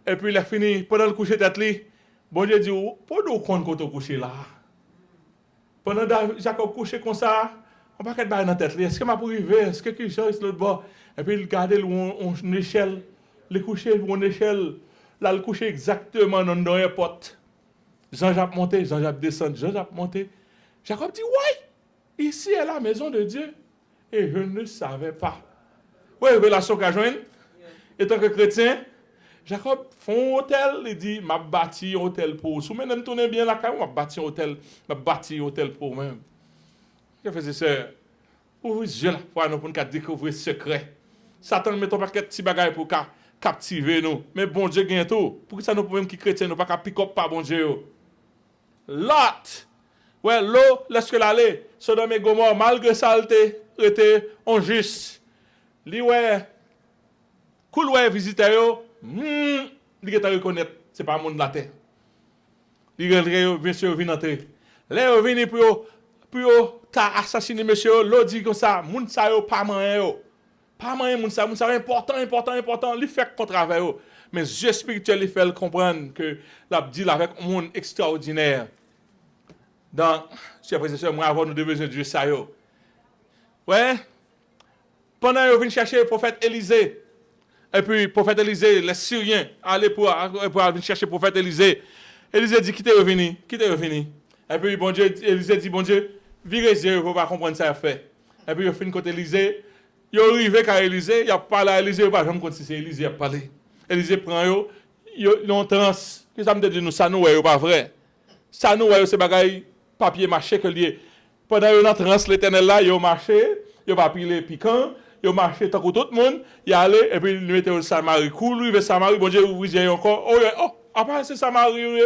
et puis il a fini, pendant le coucher tête li, bon Dieu dit, pourquoi nous compte quand coucher là? Pendant Jacob couché comme ça, on va pas dans la tête li, est-ce que m'a pour arriver, est-ce que quelque chose l'autre bord, et puis il regardait une échelle, il couchait sur une échelle. Là, le coucher exactement dans la porte. Jean-Jacques monté, Jean-Jacques descend, Jean-Jacques monté. Jacob dit, ouais, ici est la maison de Dieu. Et je ne savais pas. Oui, révélation qu'a joint. Et tant que chrétien, Jacob font un hôtel, il dit, m'a bâti un hôtel pour. Si vous me tournez bien la caille, m'a bâti un hôtel pour moi-même. Je faisais ça. Ouvrez les yeux là, pour nous découvrir le secret. Satan met un paquet de petits bagages pour captiver nous. Mais bon Dieu gagne tout. Pour que ça nous pouvons qui chrétiens nous pas pick up par bon Dieu. Lot. Ouais, l'eau laisse que l'aller. Sodome et Gomorrhe malgré ça était injuste. Li ouais cool ouais visiteur yo. Li geta reconnaître c'est pas monde de la terre. Li rentre bien sûr vient entrer. Là vient pour ta assassiner monsieur, l'eau dit comme ça, moun sa yo pas moyen yo. Pas moyen moun sa important, li fait contre avec eux. Mais Dieu spirituel il fait comprendre que la dit avec un monde extraordinaire. Dans chers frères et sœurs, moi avant nous devons besoin de Dieu ça yo. Ouais. Pendant yo vinn chercher le prophète Élisée. Et puis prophète Élisée, les Syriens allaient pour venir chercher le prophète Élisée. Élisée dit quittez revenu. Et puis bon Dieu Élisée dit bon Dieu, virez yeux pour pas comprendre ça fait. Et puis il fin côté Élisée. Il est arrivé quand Élisée, il a parlé à Élisée, il va jamais continuer c'est Élisée a parlé. Élisée prend yo, il en transe. Que ça me dit nous ça nous est pas vrai. Ça nous est c'est bagaille papier mâché que lié. Pendant yo en transe l'Éternel là, il marché, il va piler piquant, il marché tant que tout le monde, il allait et puis il mettait au Samarie, cool, il va Samarie, bon Dieu ouvre yeux encore. Oh, après c'est Samarie.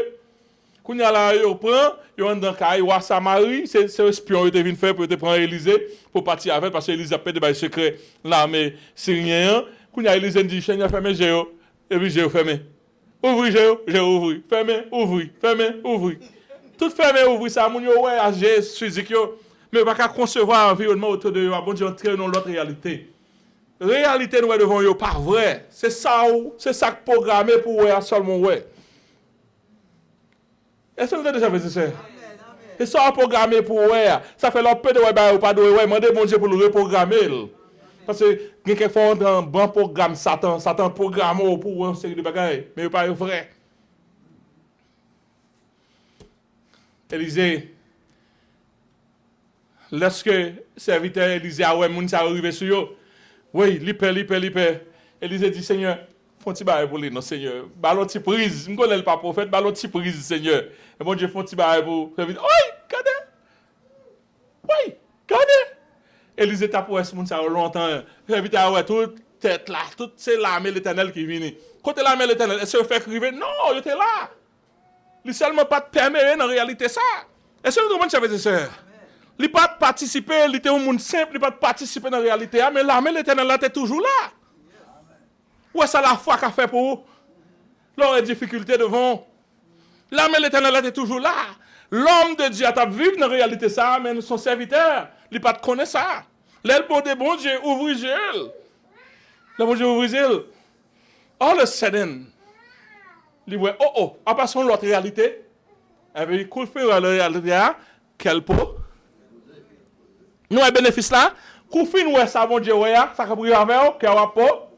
Quand il a yo prend, yo dans caille wa Samarie, c'est espion il était vinn faire pour te prendre Élisée pour partir avec parce que Élisée a pété des secrets l'armée syrienne. Quand il a Élisée dit Seigneur fermez yeux et puis yeux fermé. Ouvri yeux, j'ai ouvri, fermé, ouvri. Tout fermé, ouvri ça moun yo ouais âgé physique yo, mais pas qu'à concevoir environnement autour de yo, bon Dieu entrer dans l'autre réalité. Réalité nous devant yo pas vrai. C'est ça programmé pour ouais seulement ouais. Est-ce que vous avez déjà vu ça? C'est ça programmé pour ouais. Ça fait l'opé de ouais ou pas de ouais, demandez bon Dieu pour le reprogrammer. Parce que quelquefois on dans bon programme Satan programme pour une série de bagages, mais pas vrai. Élisée lorsque serviteur Élisée a ouais moun ça arrivé sur yo. Oui, li paix. Élisée dit Seigneur, font ti bail pour lui non Seigneur. Ballon ti prise, m'konne le pas prophète, ballon ti prise Seigneur. Et bon Dieu font ti bail pour serviteur. Oui, regardez. Élisée t'a pour ce moun ça longtemps. Serviteur ouais tout tête là, tout c'est l'armée de l'Éternel qui vient. Côté l'armée de l'Éternel, est-ce que vous faites crier? Non, il était là. Il seulement pas de permettre en réalité ça. Est-ce que vous comprenez ça, frères et sœurs? Il n'a pas participé, il était un monde simple, il n'a pas participé dans la réalité, mais l'armée de l'Éternel était toujours là. Où est-ce la foi qu'a fait pour vous? Leurs difficultés devant. L'armée de l'Éternel était toujours là. L'homme de Dieu a vécu dans la réalité ça, mais son serviteur, il n'a pas connaît ça. L'aile bon Dieu, ouvre les yeux. Le bon Dieu ouvre les yeux. All of a sudden, il dit, à part son l'autre réalité, et puis il coule la réalité, quel pot? Nous avons bénéfice là, qu'on fait nous ça, bon Dieu, ça va prier avec vous, qu'il n'y a pas.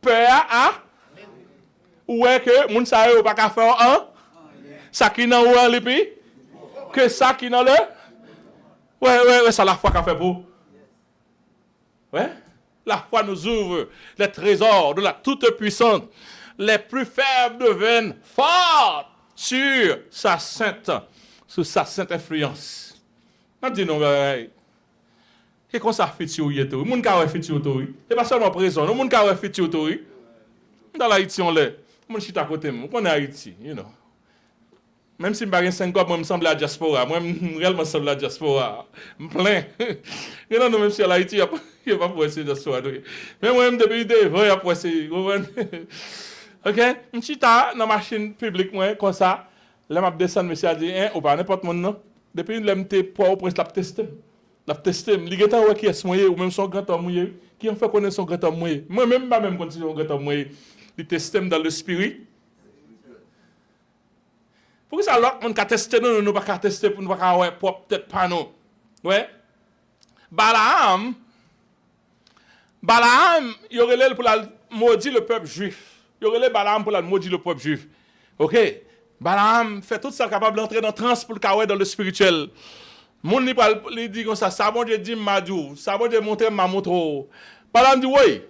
Peur à, ou est que, moun sa yo pas qu'à faire un, ça qui n'a pas l'épi, que ça qui n'a le. Ouais, ça la foi qu'a fait pour. Ouais, la foi nous ouvre les trésors de la toute-puissante. Les plus faibles deviennent forts sur sa sainte influence. On dit non, qu'est-ce qu'on fait sur y tout? Moun ka fait sur tout. C'est pas seulement prison, moun ka fait sur tout. Dans l'Haïti on l'est. Moun chita à côté moi, on est Haïti, you know. Même si je n'ai pas 5 ans, moi je me semble à la diaspora. Moi je réellement semble à la diaspora. Je me plains. Non, même si à l'Haïti, il n'y a pas pour essayer de diaspora. Mais moi, depuis des il y a pour essayer. Ok? Je suis dans la machine publique, moi, comme ça. Là, je descends, monsieur a dit, ou pas n'importe mon nom. Depuis que je suis pour presque la tester. La tester. Il y a des qui est mouillé, ou même son grand homme mouillé. Qui en fait connaître son grand homme mouillé? Moi-même, je ne connais pas son grand homme mouillé. Il teste dans le spirit. Pourquoi ça, l'autre monde qui a testé, nous ne pouvons pas tester pour nous pas avoir peut-être pas nous. Ouais. Balaam, il aurait l'air pour la maudire le peuple juif. Il aurait l'air Balaam pour la maudire le peuple juif. Ok. Balaam fait tout ça capable d'entrer dans trans pour le caouet dans le spirituel. Mon il dit comme ça, ça bon Dieu dit madou, ça bon Dieu montre ma montre. Balaam dit oui.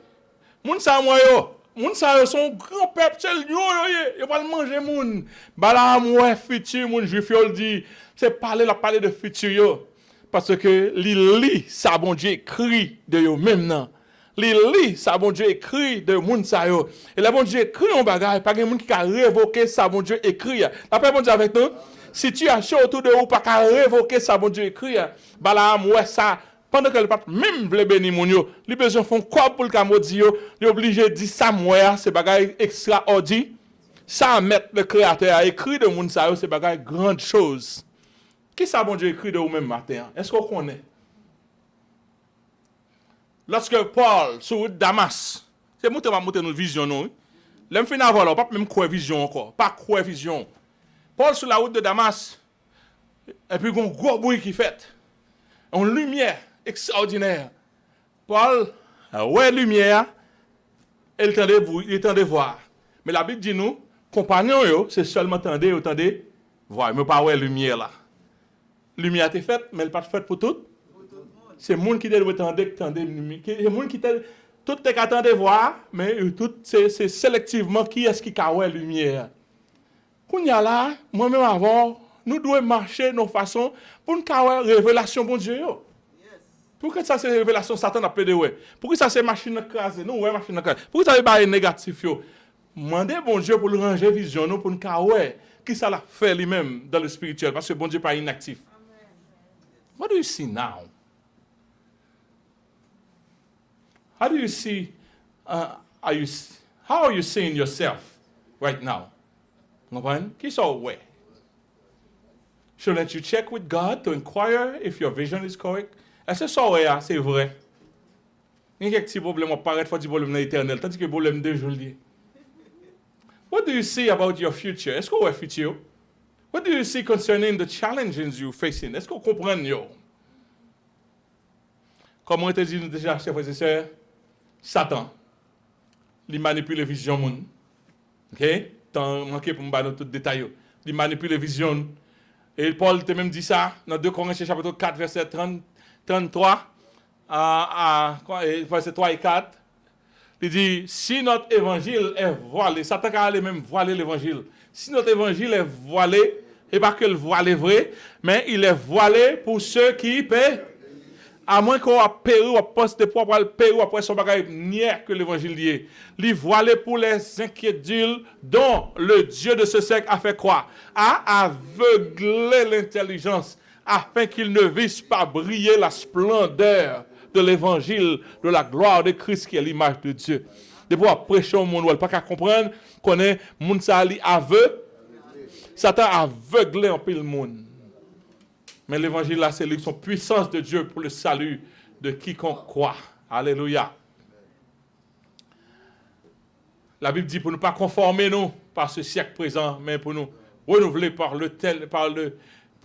Moun sa moi yo. Moun sa yo son grand peuple, yo va manger moun. Balaam ouais futur moun juif yo dit, c'est parler de futur yo parce que li li ça bon Dieu écrit de yo même nan. Li li ça bon Dieu écrit de moun sa yo. Et la bon Dieu écrit un bagage, pas gen moun qui a révoquer ça bon Dieu écrit. La paix bon Dieu avec nous. Situation autour de vous pas qu'à révoquer ça bon Dieu écrit. Balaam ouais ça pendant que le pape même veut bénir mon yo, les besoin font quoi pour le camodi yo, il obligé de dire ça moi, c'est bagay extraordinaire. Ça mettre le créateur a écrit de moun sa yo, c'est bagay grande chose. Qui ça bon Dieu écrit de vous même matin? Est-ce qu'on connaît? Lorsque Paul sur Damas, c'est monter notre vision non. L'aime fin avant là, pas même quoi vision encore, pas quoi vision. Paul sur la route de Damas et puis un gros bruit qui fait. En lumière extraordinaire. Paul, ouais, lumière, il tendait voir. Mais la Bible dit nous, compagnons, c'est seulement tendez, voir. Mais pas ouais, lumière là. Lumière est faite, mais elle n'est pas faite pour tout. C'est le monde qui doit tendre, lumière. C'est le monde qui tout est qu'attendre voir, mais tout c'est sélectivement qui est-ce qui a ouais, lumière. Quand il y a là, moi-même avant, nous devons marcher nos façons pour nous avoir révélation bon Dieu. Pourquoi ça c'est révélation Satan a pédé ouais? Pourquoi ça c'est machine écrasée? Non, ouais machine écrasée. Pourquoi ça c'est pas négatif yo? Mandez bon Dieu pour le ranger vision nous pour nous ouais qui ça l'a fait lui-même dans le spirituel parce que bon Dieu pas inactif. What do you see now? How do you see how are you seeing yourself right now? Comprenez? Qui ça ouais? Shouldn't you check with God to inquire if your vision is correct? Est-ce que ça c'est vrai? Il y a quelques petits problèmes apparaître, faut dire problème éternel, tandis que le problème de jour. What do you see about your future? Est-ce que vous avez futur? What do you see concerning the challenges you're facing? Est-ce que vous comprenez? Comme on te dit déjà, chers frères et sœurs, Satan, il manipule les visions monde. OK? Tant manqué pour me donner tout détail. Il manipule les visions. Et Paul te même dit ça dans 2 Corinthiens chapitre 4 verset 33 verset 3 et 4. Il dit si notre évangile est voilé, Satan a aller même voiler l'évangile. Si notre évangile est voilé, et pas que le voile est vrai, mais il est voilé pour ceux qui paient. À moins qu'on a payé ou poste pour le payer ou après son bagage nier que l'évangile lié. Lui voilé pour les inquiétudes dont le Dieu de ce siècle a fait quoi? A aveuglé l'intelligence afin qu'il ne vise pas briller la splendeur de l'évangile de la gloire de Christ qui est l'image de Dieu. De pouvoir prêcher au monde, pas qu'à comprendre qu'on est moun sa li aveugle. Satan a aveuglé un peu le monde. Mais l'évangile là, c'est son puissance de Dieu pour le salut de quiconque croit. Alléluia. La Bible dit pour ne pas conformer nous par ce siècle présent, mais pour nous renouveler pour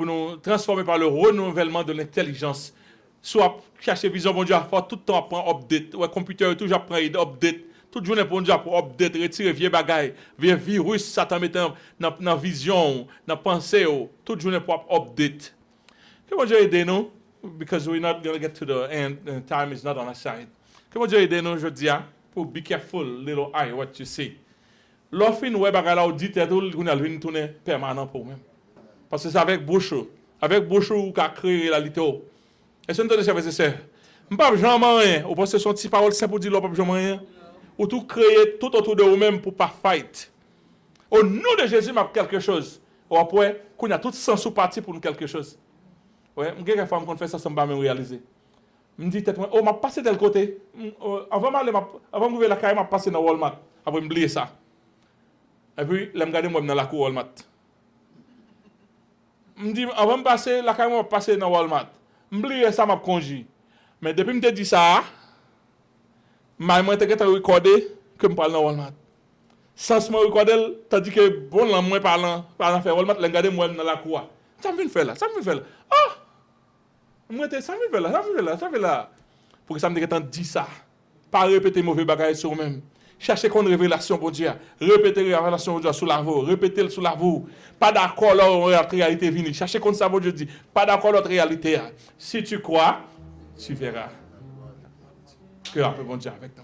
nous transformer par le renouvellement de l'intelligence. Soit chercher vision bon Dieu à faire tout le temps prendre update. Ouais, computer toujours prend update. Toute journée pour Dieu pour update, retirer vieux bagailles, vieux virus, Satan met dans vision, dans pensée, toute journée pour update. Que bon Dieu aide nous, because we're not going to get to the end, and time is not on our side. Que bon Dieu aide nous, je dis, pour be careful, little eye, what you see. L'offre ouais bagay là, dit tout, on a une tourner permanent pour même. Parce que c'est avec bouche ou qu'a créé la réalité. Est-ce que vous entendez ça, je pas jamais rien, ou parce que son petit parole simple pour dire l'on pas jamais rien. Ou tout créer tout autour de vous-même pour pas fight. Au nom de Jésus, m'a quelque chose. Ou après, qu'on a tout sens sous parti pour nous quelque chose. Ouais, quelques fois qu'on fait ça sans pas me réaliser. Me dit tête oh m'a passé tel côté. Avant m'ouvrir la caille m'a passé dans Walmart. Après m'oublier ça. Et puis là me garder moi dans la cour Walmart. Me dit avant me passer la caille m'a passé dans Walmart. M'oublier ça m'a congé. Mais depuis me dit ça, moi t'ai recordé que me parle dans Walmart. Sans me recorder tandis que bon là moi parlant faire Walmart là garder moi dans la cour. Ça me fait là. Ah moi ça me fait là. Pour que ça me dit ça. Pas répéter mauvais bagages sur vous-même. Cherchez une révélation pour Dieu. Répétez la révélation pour Dieu sous la vous. Répétez-le sous la vous. Pas d'accord là où la réalité vient. Cherchez comme ça pour Dieu dit. Pas d'accord l'autre réalité. Si tu crois, tu verras. Que la paix bon Dieu avec toi.